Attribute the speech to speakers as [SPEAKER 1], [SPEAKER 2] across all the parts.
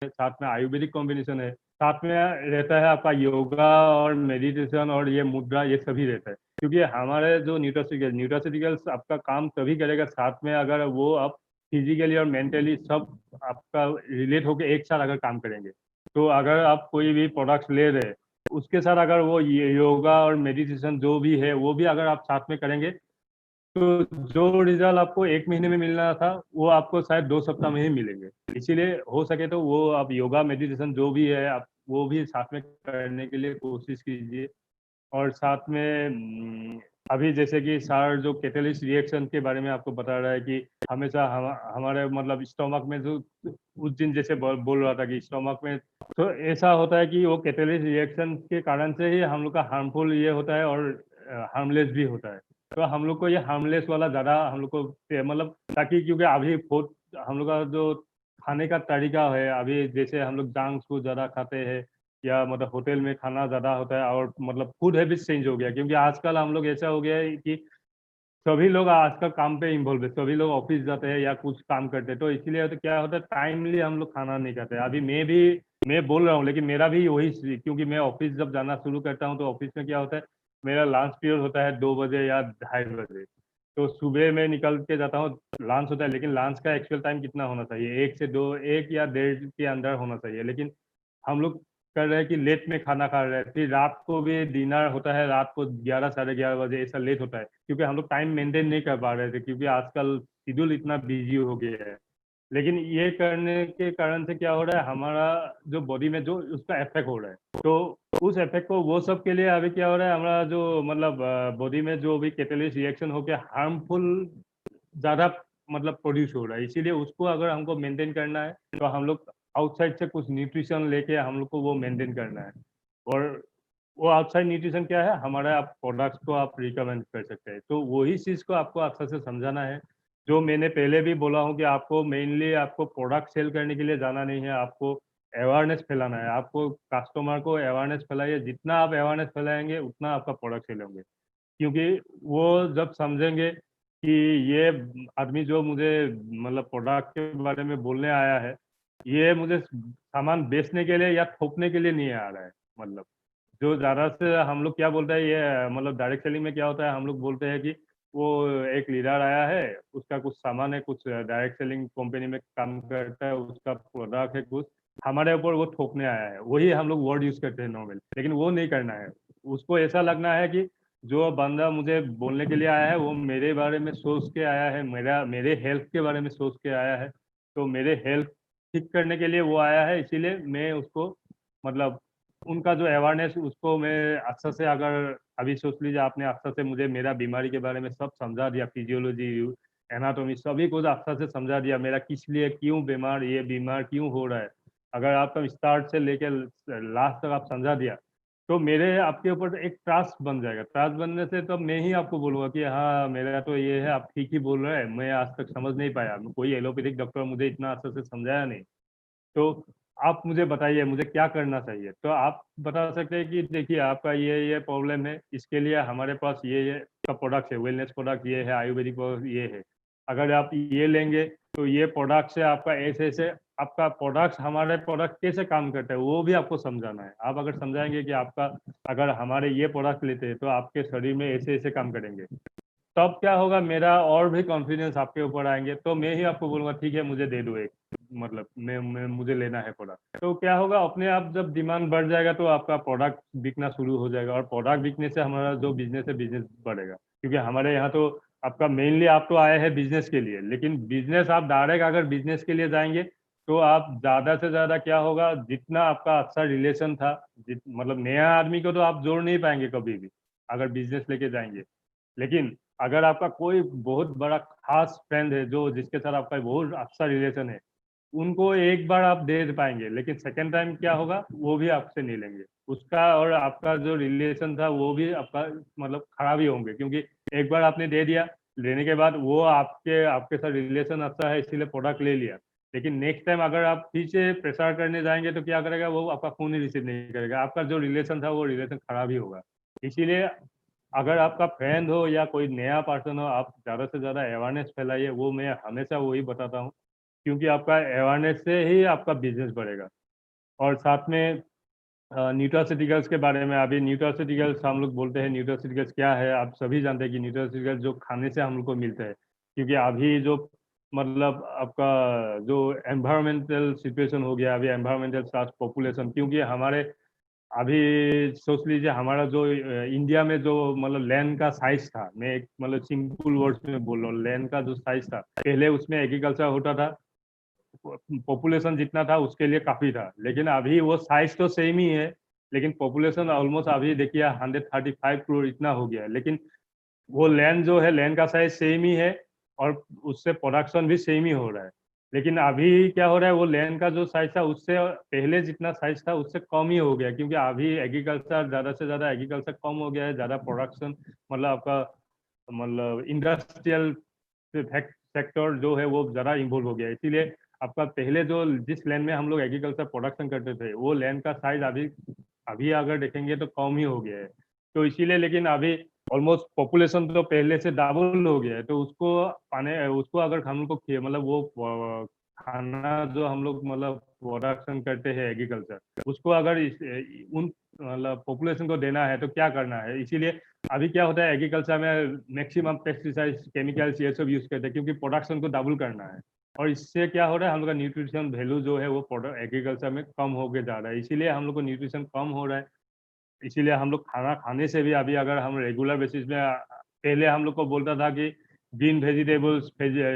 [SPEAKER 1] साथ में आयुर्वेदिक कॉम्बिनेशन है, साथ में रहता है आपका योगा और मेडिटेशन और ये मुद्रा, ये सभी रहता है। क्योंकि हमारे जो न्यूट्रास्यूटिकल्स आपका काम तभी करेगा साथ में अगर वो आप फिजिकली और मेंटली सब आपका रिलेट होकर एक साथ अगर काम करेंगे। तो अगर आप कोई भी प्रोडक्ट्स ले रहे हैं उसके साथ अगर वो योगा और मेडिटेशन जो भी है वो भी अगर आप साथ में करेंगे तो जो रिजल्ट आपको 1 महीने में मिलना था वो आपको शायद 2 सप्ताह में ही मिलेंगे। इसीलिए हो सके तो वो आप योगा मेडिटेशन जो भी है आप वो भी साथ में करने के लिए कोशिश कीजिए। और साथ में अभी जैसे कि सर जो कैटेलिस्ट रिएक्शन के बारे में आपको बता रहा है कि हमेशा हमारे मतलब स्टोमक में जो उस दिन जैसे बोल रहा था कि स्टोमक में तो ऐसा होता है कि वो कैटेलिस्ट रिएक्शन के कारण से ही हम लोग का हार्मफुल ये होता है और हार्मलेस भी होता है। तो हम लोग को ये हार्मलेस वाला ज़्यादा हम लोग को मतलब ताकि क्योंकि अभी बहुत हम लोग का जो खाने का तरीका है अभी जैसे हम लोग जंक फूड ज़्यादा खाते हैं या मतलब होटल में खाना ज़्यादा होता है और मतलब फूड हैबिट चेंज हो गया क्योंकि आजकल हम लोग ऐसा हो गया है कि सभी लोग आजकल काम पे इन्वॉल्व है, सभी लोग ऑफिस जाते हैं या कुछ काम करते हैं तो इसीलिए तो क्या होता है टाइमली हम लोग खाना नहीं खाते। अभी मैं बोल रहा हूँ लेकिन मेरा भी वही क्योंकि मैं ऑफिस जब जाना शुरू करता हूँ तो ऑफिस में क्या होता है मेरा लंच पीरियड होता है 2 बजे या 2:30 बजे। तो सुबह में निकल के जाता हूँ, लंच होता है लेकिन लंच का एक्चुअल टाइम कितना होना चाहिए 1 से 2, 1 या 1:30 के अंदर होना चाहिए। लेकिन हम लोग कर रहे हैं कि लेट में खाना खा रहे हैं, फिर रात को भी डिनर होता है रात को 11 साढ़े 11 बजे ऐसा लेट होता है क्योंकि हम लोग टाइम मेंटेन नहीं कर पा रहे थे क्योंकि आजकल शेड्यूल इतना बिजी हो गया है। लेकिन ये करने के कारण से क्या हो रहा है हमारा जो बॉडी में जो उसका इफेक्ट हो रहा है तो उस इफेक्ट को वो सब के लिए अभी क्या हो रहा है हमारा जो मतलब बॉडी में जो भी कैटेलिस्ट रिएक्शन होकर हार्मफुल ज्यादा मतलब प्रोड्यूस हो रहा है। इसीलिए उसको अगर हमको मेंटेन करना है तो हम लोग आउटसाइड से कुछ न्यूट्रिशन लेके हम लोग को वो मेंटेन करना है। और वो आउटसाइड न्यूट्रिशन क्या है हमारे आप प्रोडक्ट्स को आप रिकमेंड कर सकते हैं तो वही चीज़ को आपको अच्छे से समझाना है। जो मैंने पहले भी बोला हूँ कि आपको मेनली आपको प्रोडक्ट सेल करने के लिए जाना नहीं है, आपको अवेयरनेस फैलाना है। आपको कस्टमर को अवेयरनेस फैलाइए, जितना आप अवेयरनेस फैलाएंगे उतना आपका प्रोडक्ट सेल होंगे। क्योंकि वो जब समझेंगे कि ये आदमी जो मुझे मतलब प्रोडक्ट के बारे में बोलने आया है ये मुझे सामान बेचने के लिए या थोपने के लिए नहीं आ रहा है। मतलब जो ज़्यादा से हम लोग क्या बोलते हैं ये मतलब डायरेक्ट सेलिंग में क्या होता है हम लोग बोलते हैं कि वो एक लीडर आया है उसका कुछ सामान है कुछ डायरेक्ट सेलिंग कंपनी में काम करता है उसका प्रोडक्ट है कुछ हमारे ऊपर वो थोपने आया है, वही हम लोग वर्ड यूज करते हैं नॉर्मल। लेकिन वो नहीं करना है, उसको ऐसा लगना है कि जो बंदा मुझे बोलने के लिए आया है वो मेरे बारे में सोच के आया है, मेरे हेल्थ के बारे में सोच के आया है। तो मेरे हेल्थ ठीक करने के लिए वो आया है, इसीलिए मैं उसको मतलब उनका जो अवेयरनेस उसको मैं अच्छा से अगर अभी सोच लीजिए आपने अच्छा से मुझे मेरा बीमारी के बारे में सब समझा दिया, फिजियोलॉजी एनाटॉमी सभी कुछ अच्छा से समझा दिया, मेरा किस लिए क्यों बीमार ये बीमार क्यों हो रहा है अगर आपका स्टार्ट से लेकर लास्ट तक आप समझा दिया तो मेरे आपके ऊपर एक ट्रस्ट बन जाएगा। ट्रस्ट बनने से तब मैं ही आपको बोलूंगा कि हाँ मेरा तो ये है, आप ठीक ही बोल रहे हैं, मैं आज तक समझ नहीं पाया, कोई एलोपैथिक डॉक्टर मुझे इतना अच्छे से समझाया नहीं। तो आप मुझे बताइए मुझे क्या करना चाहिए। तो आप बता सकते हैं कि देखिए आपका ये प्रॉब्लम है, इसके लिए हमारे पास ये का प्रोडक्ट है, वेलनेस प्रोडक्ट ये है, आयुर्वेदिक प्रोडक्ट ये है। अगर आप ये लेंगे तो ये प्रोडक्ट से आपका ऐसे ऐसे आपका प्रोडक्ट हमारे प्रोडक्ट कैसे काम करता है वो भी आपको समझाना है। आप अगर समझाएंगे कि आपका अगर हमारे ये प्रोडक्ट लेते हैं तो आपके शरीर में ऐसे ऐसे काम करेंगे तब क्या होगा मेरा और भी कॉन्फिडेंस आपके ऊपर आएंगे तो मैं ही आपको बोलूंगा ठीक है मुझे दे दो एक, मतलब मैं मुझे लेना है प्रोडक्ट। तो क्या होगा अपने आप जब डिमांड बढ़ जाएगा तो आपका प्रोडक्ट बिकना शुरू हो जाएगा और प्रोडक्ट बिकने से हमारा जो बिजनेस है बिजनेस बढ़ेगा। क्योंकि हमारे यहाँ तो आपका मेनली आप तो आए हैं बिजनेस के लिए, लेकिन बिजनेस आप डायरेक्ट अगर बिजनेस के लिए जाएंगे तो आप ज्यादा से ज्यादा क्या होगा जितना आपका अच्छा रिलेशन था मतलब नया आदमी को तो आप जोड़ नहीं पाएंगे कभी भी अगर बिजनेस लेके जाएंगे। लेकिन अगर आपका कोई बहुत बड़ा खास फ्रेंड है जो जिसके साथ आपका बहुत अच्छा रिलेशन है उनको एक बार आप दे पाएंगे, लेकिन सेकेंड टाइम क्या होगा वो भी आपसे नहीं लेंगे। उसका और आपका जो रिलेशन था वो भी आपका मतलब खराब ही होंगे क्योंकि एक बार आपने दे दिया, लेने के बाद वो आपके आपके साथ रिलेशन अच्छा है इसीलिए प्रोडक्ट ले लिया। लेकिन नेक्स्ट टाइम अगर आप फिर से प्रेशर करने जाएंगे तो क्या करेगा वो आपका फोन ही रिसीव नहीं करेगा, आपका जो रिलेशन था वो रिलेशन खराब ही होगा। इसीलिए अगर आपका फ्रेंड हो या कोई नया पर्सन हो आप ज़्यादा से ज़्यादा अवेयरनेस फैलाइए, वो मैं हमेशा वही बताता हूँ क्योंकि आपका अवेयरनेस से ही आपका बिजनेस बढ़ेगा। और साथ में न्यूट्रास्यूटिकल्स के बारे में, अभी न्यूट्रास्यूटिकल्स हम लोग बोलते हैं, न्यूट्रास्यूटिकल्स क्या है आप सभी जानते हैं कि न्यूट्रास्यूटिकल्स जो खाने से हम लोग को मिलते हैं। क्योंकि अभी जो मतलब आपका जो एनवायरमेंटल सिचुएशन हो गया, अभी एनवायरमेंटल स्लाश पॉपुलेशन, क्योंकि हमारे अभी सोच लीजिए हमारा जो इंडिया में जो मतलब लैंड का साइज था, मैं एक मतलब सिंपल वर्ड्स में बोल रहा हूँ, लैंड का जो साइज था पहले उसमें एग्रीकल्चर होता था, पॉपुलेशन जितना था उसके लिए काफी था। लेकिन अभी वो साइज तो सेम ही है, लेकिन पॉपुलेशन ऑलमोस्ट अभी देखिए 135 करोड़ इतना हो गया है। लेकिन वो लैंड जो है, लैंड का साइज सेम ही है और उससे प्रोडक्शन भी सेम ही हो रहा है। लेकिन अभी क्या हो रहा है, वो लैंड का जो साइज था उससे पहले जितना साइज था उससे कम ही हो गया, क्योंकि अभी एग्रीकल्चर ज्यादा से ज्यादा एग्रीकल्चर कम हो गया है, ज्यादा प्रोडक्शन मतलब आपका मतलब इंडस्ट्रियल सेक्टर जो है वो ज़्यादा इन्वॉल्व हो गया है। इसीलिए आपका पहले जो जिस लैंड में हम लोग एग्रीकल्चर प्रोडक्शन करते थे वो लैंड का साइज अभी अभी अगर देखेंगे तो कम ही हो गया है। तो इसीलिए, लेकिन अभी ऑलमोस्ट पॉपुलेशन तो पहले से डबल हो गया है, तो उसको पाने उसको अगर हम लोग को मतलब वो खाना जो हम लोग मतलब प्रोडक्शन करते हैं एग्रीकल्चर, उसको अगर उन मतलब पॉपुलेशन को देना है तो क्या करना है। इसीलिए अभी क्या होता है, एग्रीकल्चर में मैक्सिमम पेस्टिसाइड्स केमिकल्स ये सब यूज करते हैं, क्योंकि प्रोडक्शन को डबल करना है। और इससे क्या हो रहा है, हम लोग का न्यूट्रिशन वैल्यू जो है वो प्रोडक्ट एग्रीकल्चर में कम होके जा रहा है, इसीलिए हम लोग को न्यूट्रिशन कम हो रहा है। इसीलिए हम लोग खाना खाने से भी अभी अगर हम रेगुलर बेसिस में, पहले हम लोग को बोलता था कि ग्रीन वेजिटेबल्स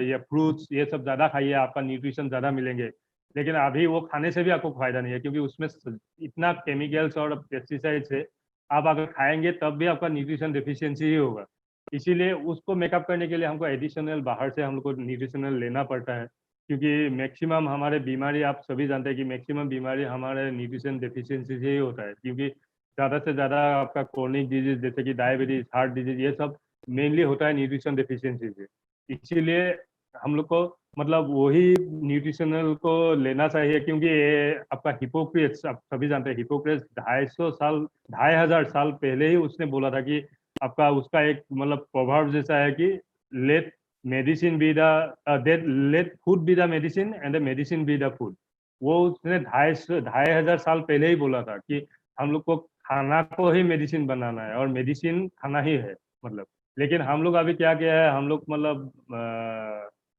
[SPEAKER 1] या फ्रूट्स ये सब ज़्यादा खाइए, आपका न्यूट्रिशन ज़्यादा मिलेंगे। लेकिन अभी वो खाने से भी आपको फायदा नहीं है, क्योंकि उसमें इतना केमिकल्स और पेस्टिसाइड्स है, आप अगर खाएंगे तब भी आपका न्यूट्रिशन डिफिशियंसी ही होगा। इसीलिए उसको मेकअप करने के लिए हमको एडिशनल बाहर से हम लोग को न्यूट्रिशनल लेना पड़ता है, क्योंकि मैक्सिमम हमारे बीमारी आप सभी जानते हैं कि मैक्सिमम बीमारी हमारे न्यूट्रिशन डिफिशियंसी से ही होता है। क्योंकि ज़्यादा से ज़्यादा आपका क्रोनिक डिजीज जैसे कि डायबिटीज, हार्ट डिजीज, ये सब मेनली होता है न्यूट्रिशन डिफिशियंसी से। इसीलिए हम लोग को मतलब वही न्यूट्रिशनल को लेना चाहिए, क्योंकि ये आपका हिपोक्रेट्स, आप सभी जानते हैं हिपोक्रेट्स 250 साल 2500 साल पहले ही उसने बोला था कि आपका उसका एक मतलब प्रोवर्ब जैसा है कि let medicine be the let food be the medicine and the medicine be the food. वो उसने 2500 साल पहले ही बोला था कि हम लोग को खाना को ही मेडिसिन बनाना है और मेडिसिन खाना ही है मतलब। लेकिन हम लोग अभी क्या किया है, हम लोग मतलब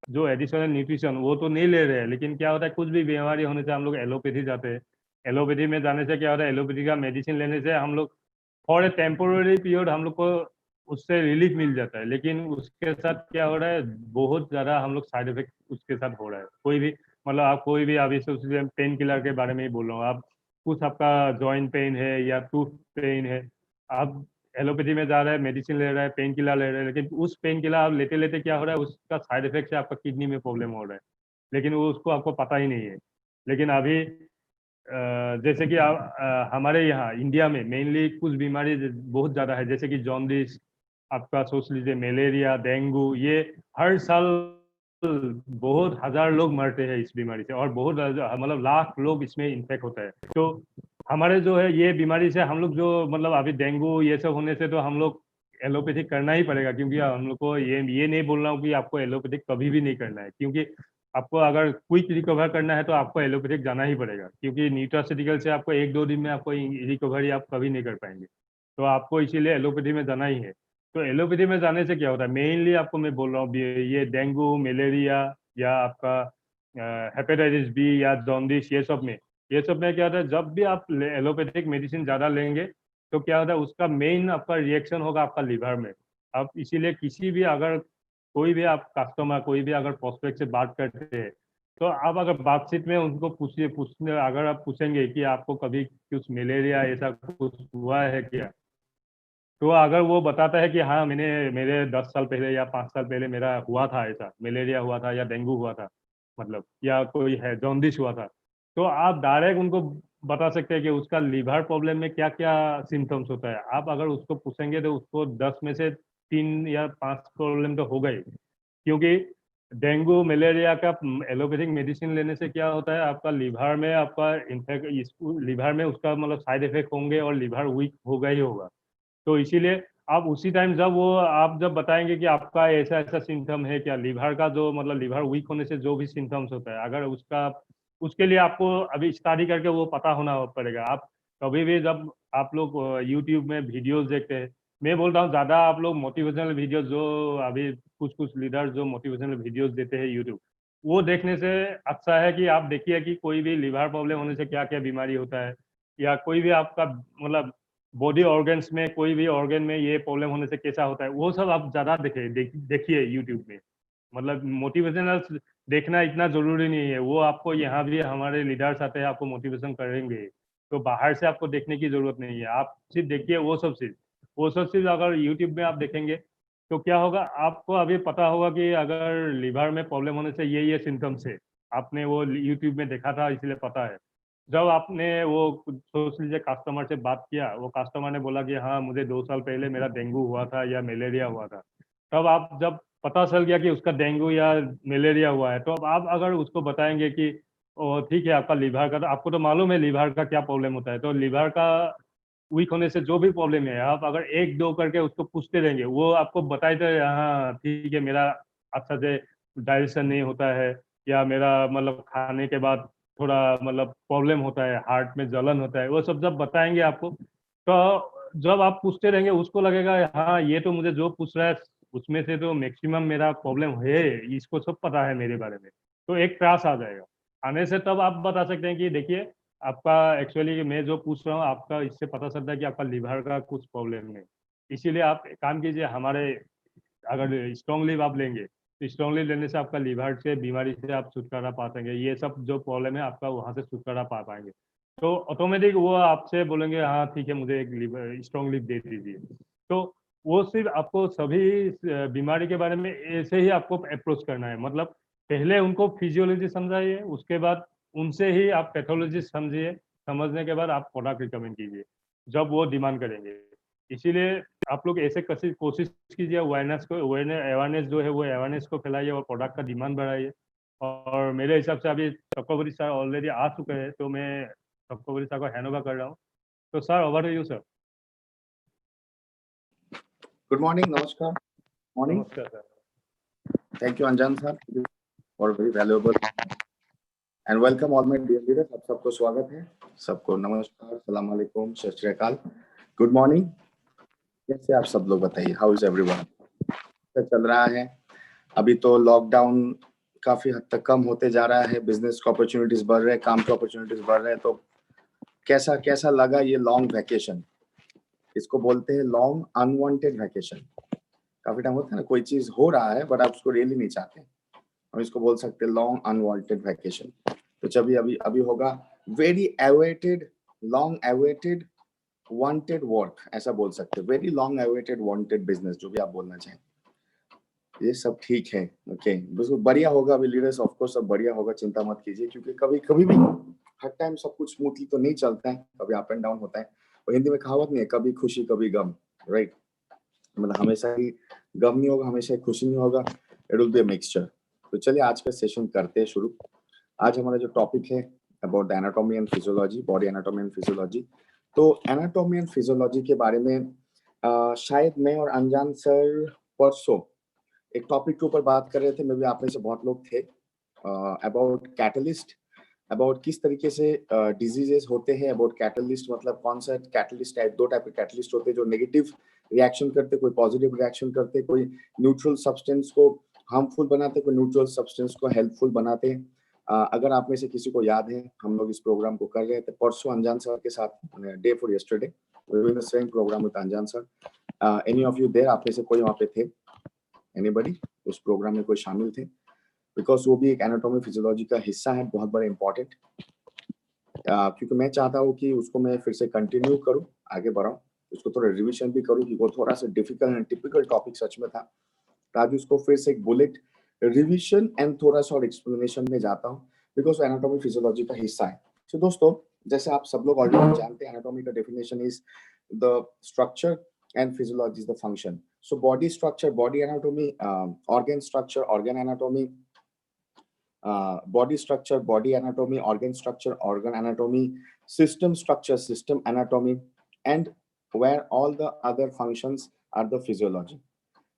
[SPEAKER 1] जो एडिशनल न्यूट्रिशन वो तो नहीं ले रहे हैं, लेकिन क्या होता है कुछ भी बीमारी होने से हम लोग एलोपैथी जाते हैं। एलोपैथी में जाने से क्या होता है, एलोपैथी का मेडिसिन लेने से हम लोग फॉर ए टेम्पोररी पीरियड हम लोग को उससे रिलीफ मिल जाता है। लेकिन उसके साथ क्या हो रहा है, बहुत ज़्यादा हम लोग साइड इफेक्ट उसके साथ हो रहा है। कोई भी मतलब आप कोई भी अभी से पेन किलर के बारे में ही बोल रहा हूँ, आप कुछ आपका जॉइंट पेन है या टूथ पेन है, आप एलोपैथी में जा रहे हैं, मेडिसिन ले रहे हैं, पेन किलर ले रहे हैं, लेकिन उस पेन किलर आप लेते लेते क्या हो रहा है, उसका साइड इफेक्ट से आपका किडनी में प्रॉब्लम हो रहा है, लेकिन वो उसको आपको पता ही नहीं है। लेकिन अभी जैसे कि हमारे यहाँ इंडिया में मेनली कुछ बीमारी बहुत ज़्यादा है, जैसे कि जॉन्डिस, आपका सोच लीजिए मलेरिया, डेंगू, ये हर साल बहुत हजार लोग मरते हैं इस बीमारी से, और बहुत मतलब लाख लोग इसमें इन्फेक्ट होता है। तो हमारे जो है ये बीमारी से हम लोग जो मतलब अभी डेंगू ये सब होने से तो हम लोग एलोपैथिक करना ही पड़ेगा, क्योंकि हम लोग को ये नहीं बोल रहा हूँ कि आपको एलोपैथिक कभी भी नहीं करना है, क्योंकि आपको अगर क्विक रिकवर करना है तो आपको एलोपैथिक जाना ही पड़ेगा, क्योंकि न्यूट्रास्यूटिकल से आपको एक दो दिन में आपको रिकवरी आप कभी नहीं कर पाएंगे। तो आपको इसीलिए एलोपैथी में जाना ही है। तो एलोपैथी में जाने से क्या होता है, मेनली आपको मैं बोल रहा हूँ ये डेंगू, मलेरिया या आपका हेपेटाइटिस बी या जॉन्डिस, ये सब में क्या होता है, जब भी आप एलोपैथिक मेडिसिन ज़्यादा लेंगे तो क्या होता है, उसका मेन आपका रिएक्शन होगा आपका लिवर में। आप इसीलिए किसी भी अगर कोई भी आप कस्टमर, कोई भी अगर प्रोस्पेक्ट से बात करते हैं, तो आप अगर बातचीत में उनको पूछने अगर आप पूछेंगे कि आपको कभी कुछ मलेरिया ऐसा कुछ हुआ है क्या, तो अगर वो बताता है कि हाँ मैंने मेरे 10 साल पहले या 5 साल पहले मेरा हुआ था, ऐसा मलेरिया हुआ था या डेंगू हुआ था मतलब, या कोई है जॉन्डिस हुआ था, तो आप डायरेक्ट उनको बता सकते हैं कि उसका लीवर प्रॉब्लम में क्या क्या सिम्टम्स होता है। आप अगर उसको पूछेंगे तो उसको 10 में से 3 या 5 प्रॉब्लम तो होगा ही, क्योंकि डेंगू मलेरिया का एलोपैथिक मेडिसिन लेने से क्या होता है, आपका लीवर में आपका इन्फेक्ट लीवर में उसका मतलब साइड इफेक्ट होंगे और लीवर वीक होगा ही होगा। तो इसीलिए आप उसी टाइम आप जब बताएंगे कि आपका ऐसा ऐसा सिम्टम है क्या, लीवर का जो मतलब लीवर वीक होने से जो भी सिम्टम्स होता है, अगर उसके लिए आपको अभी स्टडी करके वो पता होना पड़ेगा। आप कभी भी जब आप लोग यूट्यूब में वीडियोस देखते हैं, मैं बोल रहा हूँ ज़्यादा आप लोग मोटिवेशनल वीडियोस जो अभी कुछ कुछ लीडर जो मोटिवेशनल वीडियोस देते हैं यूट्यूब, वो देखने से अच्छा है कि आप देखिए कि कोई भी लीवर प्रॉब्लम होने से क्या क्या बीमारी होता है, या कोई भी आपका मतलब बॉडी ऑर्गन्स में कोई भी ऑर्गन में ये प्रॉब्लम होने से कैसा होता है, वो सब आप ज़्यादा देखिए यूट्यूब में। मतलब मोटिवेशनल देखना इतना जरूरी नहीं है, वो आपको यहाँ भी हमारे लीडर्स आते हैं आपको मोटिवेशन करेंगे, तो बाहर से आपको देखने की जरूरत नहीं है। आप सिर्फ देखिए वो सब चीज अगर यूट्यूब में आप देखेंगे तो क्या होगा, आपको अभी पता होगा कि अगर लीवर में प्रॉब्लम होने से ये सिम्टम्स है, आपने वो यूट्यूब में देखा था इसलिए पता है। जब आपने वो सोच लीजिए कस्टमर से बात किया, वो कस्टमर ने बोला कि हाँ मुझे 2 साल पहले मेरा डेंगू हुआ था या मलेरिया हुआ था, तब आप जब पता चल गया कि उसका डेंगू या मलेरिया हुआ है, तो अब आप अगर उसको बताएंगे कि ओ ठीक है आपका लीवर का, तो आपको तो मालूम है लीवर का क्या प्रॉब्लम होता है, तो लीवर का वीक होने से जो भी प्रॉब्लम है आप अगर एक दो करके उसको पूछते रहेंगे, वो आपको बताए तो हाँ ठीक है मेरा अच्छा से डाइजेशन नहीं होता है, या मेरा मतलब खाने के बाद थोड़ा मतलब प्रॉब्लम होता है, हार्ट में जलन होता है, वो सब जब बताएंगे आपको, तो जब आप पूछते रहेंगे उसको लगेगा हाँ ये तो मुझे जो पूछ रहा है उसमें से तो मैक्सिमम मेरा प्रॉब्लम है, इसको सब पता है मेरे बारे में, तो एक त्रास आ जाएगा आने से। तब आप बता सकते हैं कि देखिए आपका एक्चुअली मैं जो पूछ रहा हूँ आपका इससे पता चलता है कि आपका लीवर का कुछ प्रॉब्लम है, इसीलिए आप एक काम कीजिए हमारे, अगर स्ट्रॉन्ग लीव आप लेंगे तो स्ट्रॉन्ग लीव लेने से आपका लीवर से बीमारी से आप छुटकारा पा पाएंगे, ये सब जो प्रॉब्लम है आपका वहाँ से छुटकारा पा पाएंगे, तो ऑटोमेटिक वो आपसे बोलेंगे हाँ ठीक है मुझे एक लीवर स्ट्रॉन्ग लीव दे दीजिए। तो वो सिर्फ आपको सभी बीमारी के बारे में ऐसे ही आपको अप्रोच करना है, मतलब पहले उनको फिजियोलॉजी समझाइए, उसके बाद उनसे ही आप पैथोलॉजी समझिए, समझने के बाद आप प्रोडक्ट रिकमेंड कीजिए जब वो डिमांड करेंगे। इसीलिए आप लोग ऐसे कोशिश कीजिए, अवेयरनेस जो है वो अवेयरनेस को फैलाइए और प्रोडक्ट का डिमांड बढ़ाइए। और मेरे हिसाब से अभी चक्रवर्ती सर ऑलरेडी आ चुके हैं, तो मैं चक्रवर्ती सर को हैंड ओवर कर रहा हूँ। तो sir over to you sir.
[SPEAKER 2] Good morning, Namaskar. Morning.
[SPEAKER 1] नमस्कार सर।
[SPEAKER 2] Thank you, Anjan sir, for very valuable and welcome all my dear leaders. आप सबको स्वागत है, सबको नमस्कार, सलाम अलैकुम, सत श्री अकाल, गुड मॉर्निंग। कैसे आप सब लोग बताइए, हाउ इज एवरीवन? चल रहा है, अभी तो लॉकडाउन काफी हद तक कम होते जा रहा है, बिजनेस के अपॉर्चुनिटीज बढ़ रहे हैं, काम के अपॉर्चुनिटीज बढ़ रहे हैं, तो कैसा कैसा लगा ये लॉन्ग वैकेशन? इसको बोलते हैं लॉन्ग अनवांटेड वैकेशन। काफी टाइम होता है ना, कोई चीज हो रहा है बट आप उसको रियली नहीं चाहते, हम इसको बोल सकते हैं लॉन्ग अनवांटेड वैकेशन। तो जब अभी अभी होगा very awaited, long awaited wanted work, ऐसा बोल सकते हैं, very long awaited wanted business, जो भी आप बोलना चाहें, ये सब ठीक है। ओके, बिल्कुल बढ़िया होगा। अभी लीडर्स ऑफ कोर्स सब बढ़िया होगा, चिंता मत कीजिए, क्योंकि कभी कभी भी हर टाइम सब कुछ स्मूथली तो नहीं चलता है, कभी अप एंड डाउन होता है। और हिंदी में कहावत नहीं है, कभी खुशी कभी गम, राइट? मतलब हमेशा ही गम नहीं होगा, हमेशा ही खुशी नहीं होगा, it will be a mixture. तो चलिए आज का सेशन करते हैं शुरू। आज हमारा जो टॉपिक है about the anatomy and physiology, body anatomy and physiology. तो एनाटॉमी एंड फिजियोलॉजी के बारे में शायद मैं और अनजान सर परसों एक टॉपिक के ऊपर बात कर रहे थे, मे भी आप में से बहुत लोग थे, अबाउट कैटलिस्ट, अबाउट किस तरीके से डिजीजेस होते हैं, अबाउट कैटलिस्ट, मतलब कौन सा कैटलिस्ट टाइप, दो टाइप के कैटलिस्ट होते हैं, जो नेगेटिव रिएक्शन करते, कोई पॉजिटिव रिएक्शन करते, कोई न्यूट्रल सब्सटेंस को हार्मफुल बनाते, कोई न्यूट्रल सब्सटेंस को हेल्पफुल बनाते। अगर आप में से किसी को याद है, हम लोग इस प्रोग्राम को कर रहे थे परसों अनजान सर के साथ, day for yesterday we were the same programme with Anjan sir. Any of you there, आप में से कोई वहाँ पे थे? एनीबॉडी उस प्रोग्राम में कोई शामिल थे? बिकॉज वो भी एक एनाटॉमी फिजियोलॉजी का हिस्सा है, बहुत बड़ा इंपॉर्टेंट, क्योंकि मैं चाहता हूँ कि उसको मैं फिर से कंटिन्यू करूँ, आगे बढ़ाऊँ, उसको थोड़ा रिविजन भी करूँ, कि वो थोड़ा सा डिफिकल्ट एंड टिपिकल टॉपिक सच में था, तो आज उसको फिर से एक बुलेट रिविजन एंड थोड़ा सा और एक्सप्लेनेशन में जाता हूँ, बिकॉज एनाटॉमी फिजियोलॉजी का हिस्सा है। तो दोस्तों, जैसे आप सब लोग ऑलरेडी जानते हैं, एनाटॉमी का definition is the structure and physiology is the function. So body structure, body anatomy, organ structure, organ anatomy, body structure, body anatomy, organ structure, organ anatomy, system structure, system anatomy, and where all the other functions are the physiology,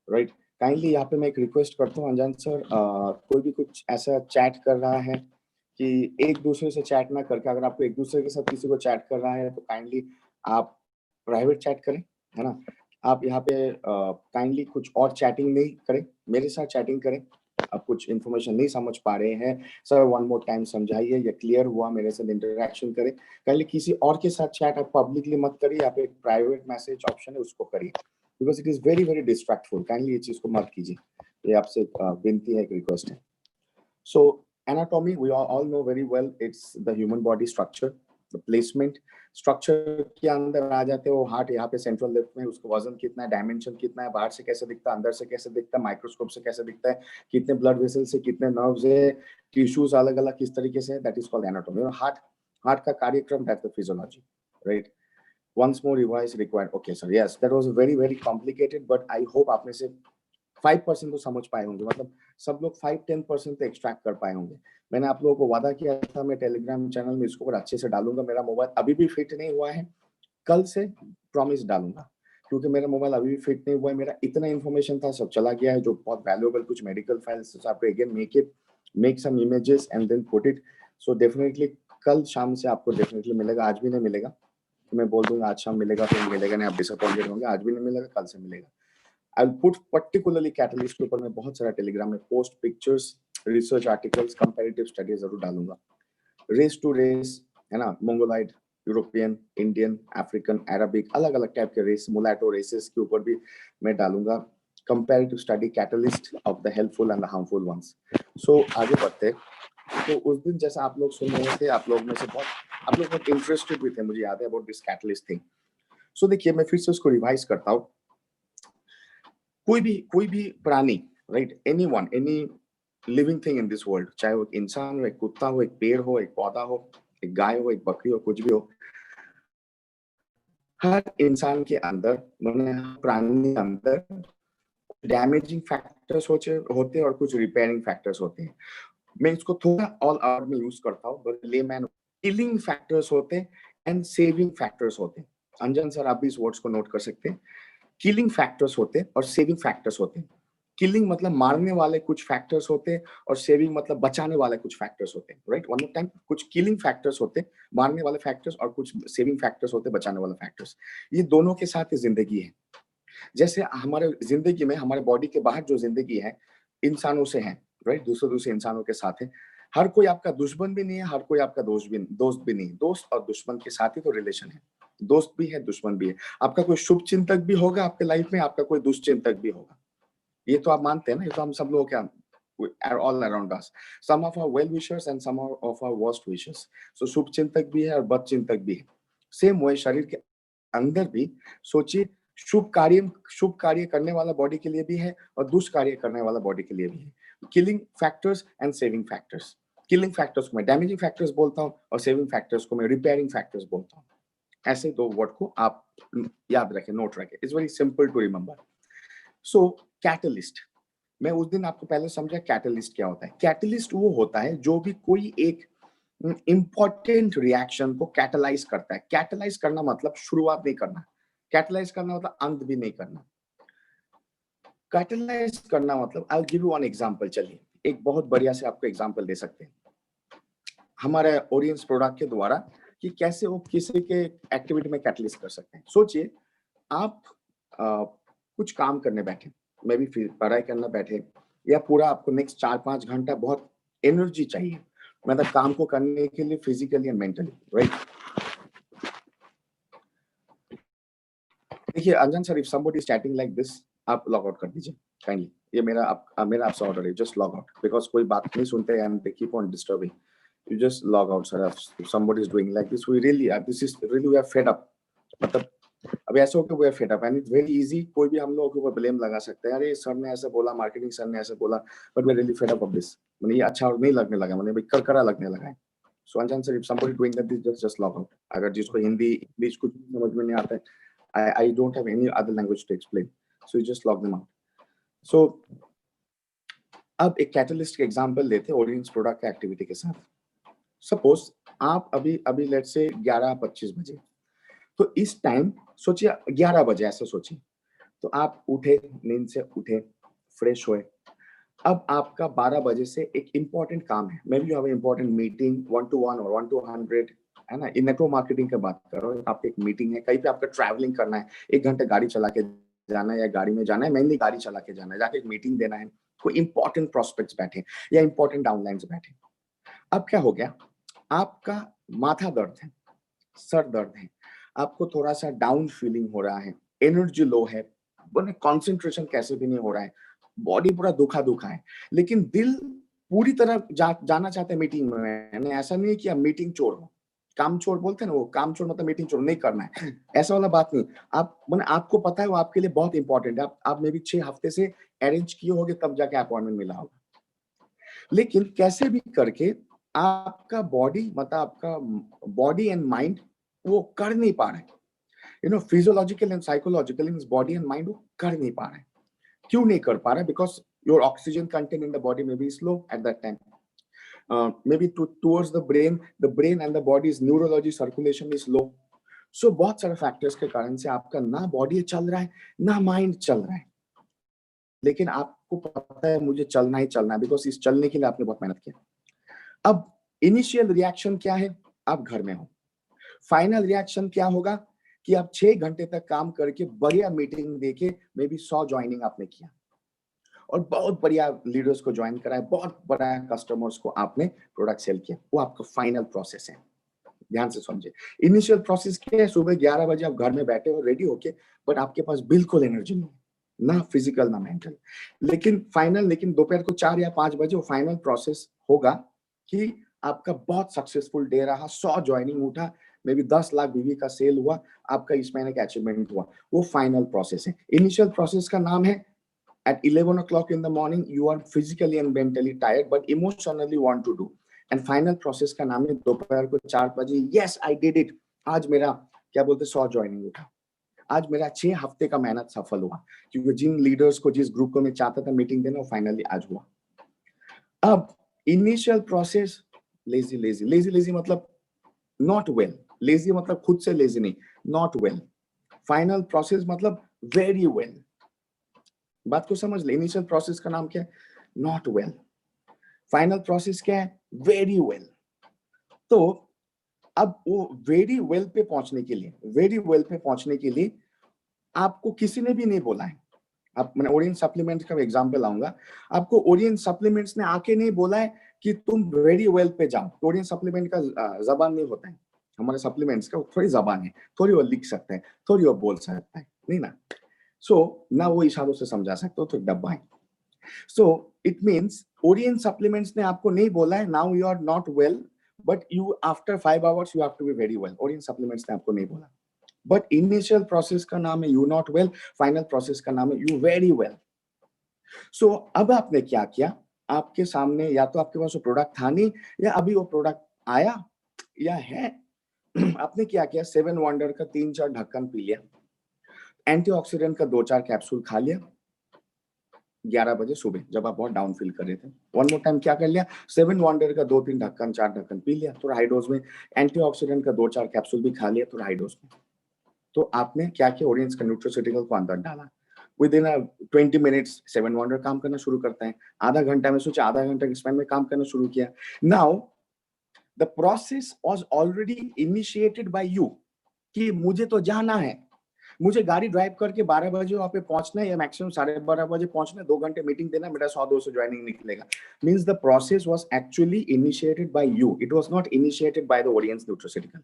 [SPEAKER 2] right. Kindly यहाँ पे मैं एक request करता हूँ अंजान sir, कोई भी कुछ ऐसा चैट कर रहा है कि एक दूसरे से चैट ना करके, अगर आपको एक दूसरे के साथ किसी को चैट कर रहा है तो काइंडली आप प्राइवेट चैट करें, है ना। आप यहाँ पे काइंडली कुछ और चैटिंग नहीं करें, मेरे साथ चैटिंग करें। आप कुछ इन्फॉर्मेशन नहीं समझ पा रहे हैं सर, वन मोर टाइम समझाइए, या क्लियर हुआ, मेरे साथ इंटरेक्शन करें। काइंडली किसी और के साथ चैट आप पब्लिकली मत करिए, आप एक प्राइवेट मैसेज ऑप्शन है उसको करिए, because it is very very distractful. Kindly ये चीज को मत कीजिए, ये आपसे विनती है, एक रिक्वेस्ट है। सो anatomy, we all know very well, it's the human body structure, the placement structure के अंदर आ जाते हो। हार्ट यहाँ पे सेंट्रल लेफ्ट में, उसका वजन कितना है, डायमेंशन कितना है, बाहर से कैसे दिखता है, अंदर से कैसे दिखता है, माइक्रोस्कोप से कैसे दिखता है, कितने ब्लड वेसल से, कितने नर्व्स है, टिश्यूज अलग अलग किस तरीके से, that is called anatomy. Heart का कार्यक्रम, that the physiology, right. once more revise required, okay sir, yes, that was very very complicated, but I hope आप में से 5% तो समझ पाए होंगे, मतलब सब लोग 5-10% तो एक्सट्रैक्ट कर पाए होंगे। मैंने आप लोगों को वादा किया था मैं टेलीग्राम चैनल में इसको और अच्छे से डालूंगा। मेरा मोबाइल अभी भी फिट नहीं हुआ है, कल से प्रॉमिस डालूंगा, क्योंकि मेरा मोबाइल अभी भी फिट नहीं हुआ है। मेरा इतना इन्फॉर्मेशन था सब चला गया है, जो बहुत वैल्यूएबल कुछ मेडिकल फाइल्स, सो आप again make some images and then put it. So definitely कल शाम से आपको डेफिनेटली मिलेगा, आज भी नहीं मिलेगा तो मैं बोल दूंगा आज शाम मिलेगा, फिर मिलेगा नहीं, आप डिसअपॉइंटेड होंगे। आज भी नहीं मिलेगा, कल से मिलेगा। I will put particularly catalyst के ऊपर मैं बहुत सारा टेलीग्राम में post, pictures, research articles, comparative studies जरूर डालूंगा। रेस टू रेस, है ना, Mongoloid, European, Indian, African, Arabic, अलग अलग टाइप के रेस, मुलाटो रेसेस के ऊपर भी मैं डालूंगा comparative study, catalyst of the helpful and the harmful ones. So आगे बढ़ते। तो उस दिन जैसा आप लोग सुन रहे थे, आप लोग में से आप लोग बहुत इंटरेस्टेड भी थे, मुझे याद है, अबाउट दिस कैटलिस्ट थिंग। सो देखिए मैं फिर से उसको रिवाइज करता हूँ। कोई भी प्राणी, right, anyone, any living thing in this world, चाहे वो एक इंसान हो, एक कुत्ता हो, एक पेड़ हो, एक पौधा हो, एक गाय हो, एक बकरी हो, कुछ भी हो, हर इंसान के अंदर, प्राणी के अंदर डैमेजिंग फैक्टर्स होते हैं और कुछ रिपेयरिंग फैक्टर्स होते हैं। मैं इसको थोड़ा ऑल आउट में यूज करता हूँ, बट लेमैन, किलिंग फैक्टर्स होते हैं एंड सेविंग फैक्टर्स होते हैं। अंजन सर आप भी इस वर्ड्स को नोट कर सकते हैं। किलिंग फैक्टर्स होते हैं और सेविंग फैक्टर्स होते हैं। किलिंग मतलब मारने वाले कुछ फैक्टर्स होते हैं, और सेविंग मतलब बचाने वाले कुछ फैक्टर्स होते हैं, राइट। वन मोर टाइम, कुछ किलिंग फैक्टर्स होते हैं, मारने वाले फैक्टर्स, और कुछ सेविंग फैक्टर्स होते हैं, बचाने वाले फैक्टर्स। ये दोनों के साथ ही जिंदगी है। जैसे हमारे जिंदगी में, हमारे बॉडी के बाहर जो जिंदगी है इंसानों से है, राइट, दूसरे इंसानों के साथ है। हर कोई आपका दुश्मन भी नहीं है, हर कोई आपका दोस्त भी नहीं। दोस्त और दुश्मन के साथ ही तो रिलेशन है, दोस्त भी है, दुश्मन भी है। आपका कोई शुभ चिंतक भी होगा आपके लाइफ में, आपका कोई दुष्चिंतक भी होगा। ये तो आप मानते हैं ना, ये तो हम सब लोग क्या, are all around us, some of our well wishers and some of our worst wishers। so शुभ चिंतक भी है और बद चिंतक भी है। सेम वो शरीर के अंदर भी सोचिए, शुभ कार्य करने वाला बॉडी के लिए भी है और दुष्ट कार्य करने वाला बॉडी के लिए भी है। Killing factors and saving factors. Killing factors को मैं डैमेजिंग फैक्टर्स बोलता हूँ और सेविंग फैक्टर्स को मैं रिपेयरिंग फैक्टर्स बोलता हूँ। ऐसे दो वर्ड को आप याद रखें, नोट रखें, it's very simple to remember. So catalyst, मैं उस दिन आपको पहले समझा कैटलिस्ट क्या होता है। कैटलिस्ट वो होता है जो भी कोई एक इंपॉर्टेंट रिएक्शन को कैटलाइज करता है। कैटलाइज करना मतलब शुरुआत नहीं करना, कैटलाइज करना मतलब अंत भी नहीं करना। कैटलाइज करना मतलब, आई will give you one example. चलिए एक बहुत बढ़िया से आपको एग्जांपल दे सकते हैं हमारे ओरियंस प्रोडक्ट के द्वारा, कि कैसे वो किसी के एक्टिविटी में कैटलिस्ट कर सकते हैं। सोचिए आप कुछ काम करने बैठे, मैं भी पढ़ाई करना बैठे, या पूरा आपको नेक्स्ट 4-5 घंटा बहुत एनर्जी चाहिए, मतलब काम को करने के लिए फिजिकली एंड मेंटली, राइट। देखिए Anjan sir, if somebody is chatting like this, आप लॉग आउट कर दीजिए काइंडली। ये मेरा आपसे ऑर्डर है, जस्ट लॉग आउट, बिकॉज कोई बात नहीं सुनते and they keep on disturbing. You just log out, sir. If somebody is doing like this, we are fed up. मतलब अब ऐसा हो कि we are fed up and it's very easy, कोई भी हम लोगों के ऊपर ब्लेम लगा सकते हैं, अरे सर ने ऐसा बोला, मार्केटिंग सर ने ऐसा बोला, but we are really fed up of this। मैंने ये अच्छा नहीं लगने लगा, मैंने भाई करकरा लगने लगा है। So Anjan sir, if somebody doing that, just log out। अगर जिसको हिंदी इंग्लिश कुछ समझ में नहीं आता है, I don't have any other language to explain, so you just log them out। So अब एक कैटलिस्ट के एग्जांपल लेते हैं ओरियंस प्रोडक्ट के एक्टिविटी के साथ। सपोज आप अभी लेट से 11:25 बजे, तो इस टाइम सोचिए 11 बजे, ऐसा सोचिए, तो आप उठे, नींद से उठे, फ्रेश हुए, अब आपका 12 बजे से एक इंपॉर्टेंट काम है, may be you have important meeting 1 to 1 और 1 to 100, है ना, इन नेटवर्क मार्केटिंग की बात कर रहा हूँ, आपकी एक मीटिंग है, कहीं पे आपका ट्रैवलिंग करना है, 1 घंटे गाड़ी चला के जाना है या गाड़ी में जाना है, मेनली गाड़ी चला के जाना है, जाके एक मीटिंग देना है, कोई इंपॉर्टेंट प्रोस्पेक्ट्स बैठे या इंपॉर्टेंट डाउनलाइंस बैठे। अब क्या हो गया, आपका माथा दर्द है, सर दर्द है, आपको थोड़ा सा डाउन फीलिंग हो रहा है, एनर्जी लो है, कंसंट्रेशन कैसे भी नहीं हो रहा है, बॉडी पूरा दुखा दुखा है, लेकिन दिल पूरी तरह जाना चाहते हैं मीटिंग में। ऐसा नहीं है कि आप मीटिंग चोर हो, काम चोर बोलते हैं ना, वो काम चोर मतलब मीटिंग चोर नहीं करना है, ऐसा वाला बात नहीं। आप आपको पता है वो आपके लिए बहुत इंपॉर्टेंट है, आप मे बी 6 हफ्ते से अरेंज किए होगे तब जाके अपॉइंटमेंट मिला होगा, लेकिन कैसे भी करके आपका बॉडी मतलब आपका बॉडी एंड माइंड वो कर नहीं पा रहे, physiological and psychological in body and mind वो कर नहीं पा रहे। क्यों नहीं कर पा रहा? Because your oxygen content in the body में be slow at that time, maybe towards the brain and the body's neurology circulation is low. So बहुत सारे फैक्टर्स के कारण से आपका ना बॉडी चल रहा है ना माइंड चल रहा है, लेकिन आपको पता है मुझे चलना ही चलना है, बिकॉज इस चलने के लिए आपने बहुत मेहनत किया। अब इनिशियल रिएक्शन क्या है? आप घर में हो। फाइनल रिएक्शन क्या होगा कि आप 6 घंटे तक काम करके बढ़िया मीटिंग देके मे बी 100 ज्वाइनिंग आपने किया और बहुत बढ़िया लीडर्स को ज्वाइन कराया, बहुत बड़ा कस्टमर्स को आपने प्रोडक्ट सेल किया, वो आपका फाइनल प्रोसेस है। ध्यान से समझे, इनिशियल प्रोसेस क्या है? सुबह 11 बजे आप घर में बैठे हो रेडी होके, बट आपके पास बिल्कुल एनर्जी नहीं, ना फिजिकल ना मेंटल। लेकिन दोपहर को 4 या 5 बजे वो फाइनल प्रोसेस होगा कि आपका बहुत सक्सेसफुल डे रहा, 100 ज्वाइनिंग उठा, मे बी 10 लाख बीवी का सेल हुआ, आपका इस महीने का अचीवमेंट हुआ, वो फाइनल प्रोसेस है। इनिशियल प्रोसेस का नाम है at 11 o'clock in the morning you are physically and mentally tired but emotionally want to do, and final process का नाम है दोपहर को 4 बजे, yes I did it, आज मेरा क्या बोलते 100 ज्वाइनिंग उठा, आज मेरा 6 हफ्ते का मेहनत सफल हुआ, क्योंकि जिन लीडर्स को जिस ग्रुप को मैं चाहता था मीटिंग देना वो फाइनली आज हुआ। अब इनिशियल प्रोसेस लेजी मतलब नॉट वेल, लेजी मतलब खुद से लेजी नहीं, नॉट वेल। फाइनल प्रोसेस मतलब वेरी वेल। बात को समझ ले, इनिशियल प्रोसेस का नाम क्या है? Not well. फाइनल प्रोसेस क्या है? Very well. तो अब वो वेरी वेल पे पहुंचने के लिए आपको किसी ने भी नहीं बोला है। आप मैंने ओरिएंट सप्लीमेंट्स का एग्जांपल लाऊंगा, आपको ओरिएंट सप्लीमेंट्स ने आके नहीं बोला है कि तुम वेरी वेल पे जाओ। ओरिएंट सप्लीमेंट का जबान नहीं होता है, हमारे सप्लीमेंट्स का थोड़ी जबान है, थोड़ी वो लिख सकता है, थोड़ी वो बोल सकता है, नहीं ना। ना वो इशारों से समझा सकते हो, तो डब्बा है। इट मीन्स ओरिएंट सप्लीमेंट्स ने आपको नहीं बोला है now you are not well, but you after 5 hours you have to be very well. Orient supplements ने आपको नहीं बोला, बट इनिशियल प्रोसेस का नाम है you not well, final process का नाम है यू वेरी वेल। अब आपने क्या किया? आपके सामने या तो आपके पास वो प्रोडक्ट था नहीं, या अभी वो प्रोडक्ट आया या है। आपने क्या किया? 7 वंडर का 3-4 ढक्कन पी लिया, एंटीऑक्सीडेंट का 2-4 कैप्सूल खा लिया 11 बजे सुबह जब आप बहुत डाउन फील कर रहे थे। वन मोर टाइम क्या कर लिया? 7 वंडर का 2-3 ढक्कन 4 ढक्कन पी लिया थोड़ा हाई डोज में, एंटीऑक्सीडेंट का 2-4 कैप्सूल भी खा लिया थोड़ा हाई डोज में। तो आपने क्या किया? ओरिएंट का न्यूट्रास्यूटिकल को अंदर डाला। विद इन 20 मिनट्स 7 वंडर काम करना शुरू करता है। आधा घंटा में सोचा, आधा घंटा के स्पैन में काम करना शुरू किया। Now the process was already initiated by you कि मुझे तो जाना है, मुझे गाड़ी ड्राइव करके 12 बजे वहां पे पहुंचना है या मैक्सिमम 12:30 बजे पहुंचना है, 2 घंटे मीटिंग देना, मेरा 100-200 ज्वाइनिंग निकलेगा। Means the process was actually initiated by you, it was not initiated by the audience nutraceutical.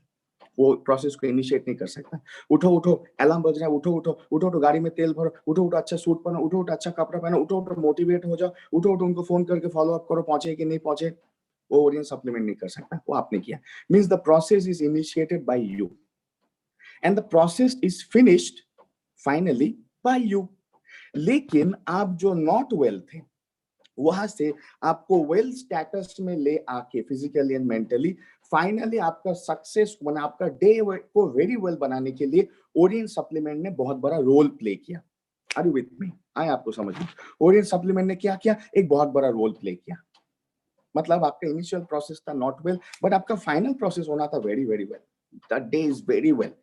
[SPEAKER 2] वो प्रोसेस को इनिशिएट नहीं कर सकता। उठो उठो, अलार्म बज रहा है, उठो उठो, उठो उठो, गाड़ी में तेल भरो, उठो उठो, अच्छा सूट पहनो, उठो उठो, अच्छा कपड़ा पहनो, उठो उठो, मोटिवेट हो जाओ, उठो उठो, उनको फोन करके फॉलो अप करो, पहुंचे कि नहीं पहुंचे। वो ऑडियंस सप्लीमेंट नहीं कर सकता, वो आपने किया। Means the process is initiated by you and the process is finished finally by you. लेकिन आप जो नॉट वेल थे, वहां से आपको वेल स्टेटस में ले आके फिजिकली एंड मेंटली फाइनली आपका सक्सेस बना, आपका डे को वेरी वेल बनाने के लिए ओरिएंट सप्लीमेंट ने बहुत बड़ा रोल प्ले किया। Are you with me? आए आपको समझ में? ओरिएंट सप्लीमेंट ने क्या किया? एक बहुत बड़ा रोल प्ले किया। मतलब आपका इनिशियल प्रोसेस था नॉट वेल, बट आपका फाइनल प्रोसेस होना था very very well. That day is very well.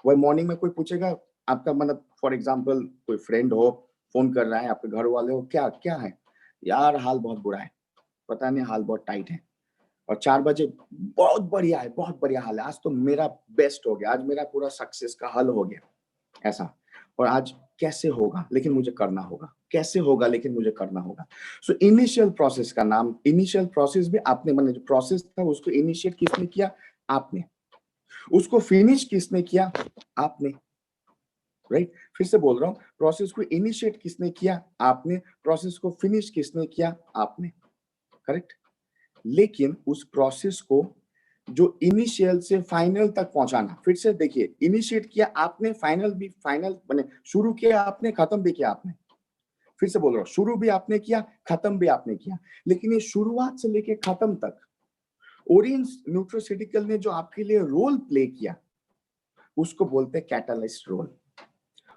[SPEAKER 2] वो मॉर्निंग में कोई पूछेगा आपका मतलब फॉर एग्जांपल कोई फ्रेंड हो, फोन कर रहा है, आपके घर वाले हो, क्या क्या है यार, हाल बहुत बुरा है, पता नहीं हाल बहुत टाइट है, और 4 बजे बहुत बढ़िया है, बहुत बढ़िया हाल है, आज तो मेरा बेस्ट हो गया, आज मेरा पूरा सक्सेस का हल हो गया, ऐसा। और आज कैसे होगा, लेकिन मुझे करना होगा, कैसे होगा लेकिन मुझे करना होगा। सो इनिशियल प्रोसेस का नाम, इनिशियल प्रोसेस भी आपने, मैंने जो प्रोसेस था उसको इनिशिएट किसने किया, आपने। उसको फिनिश किसने किया, आपने। राइट, फिर से बोल रहा हूं, प्रोसेस को इनिशिएट किसने किया, आपने। प्रोसेस को फिनिश किसने किया, आपने। करेक्ट। लेकिन उस प्रोसेस को जो इनिशियल से फाइनल तक पहुंचाना, फिर से देखिए, इनिशिएट किया आपने, फाइनल भी, फाइनल मैंने शुरू किया आपने, खत्म भी किया आपने। फिर से बोल रहा हूं, शुरू भी आपने किया, खत्म भी आपने किया। लेकिन ये शुरुआत से लेके खत्म तक ओरिएंट न्यूट्रोसिटिकल ने जो आपके लिए रोल प्ले किया, उसको बोलते हैं कैटलिस्ट रोल।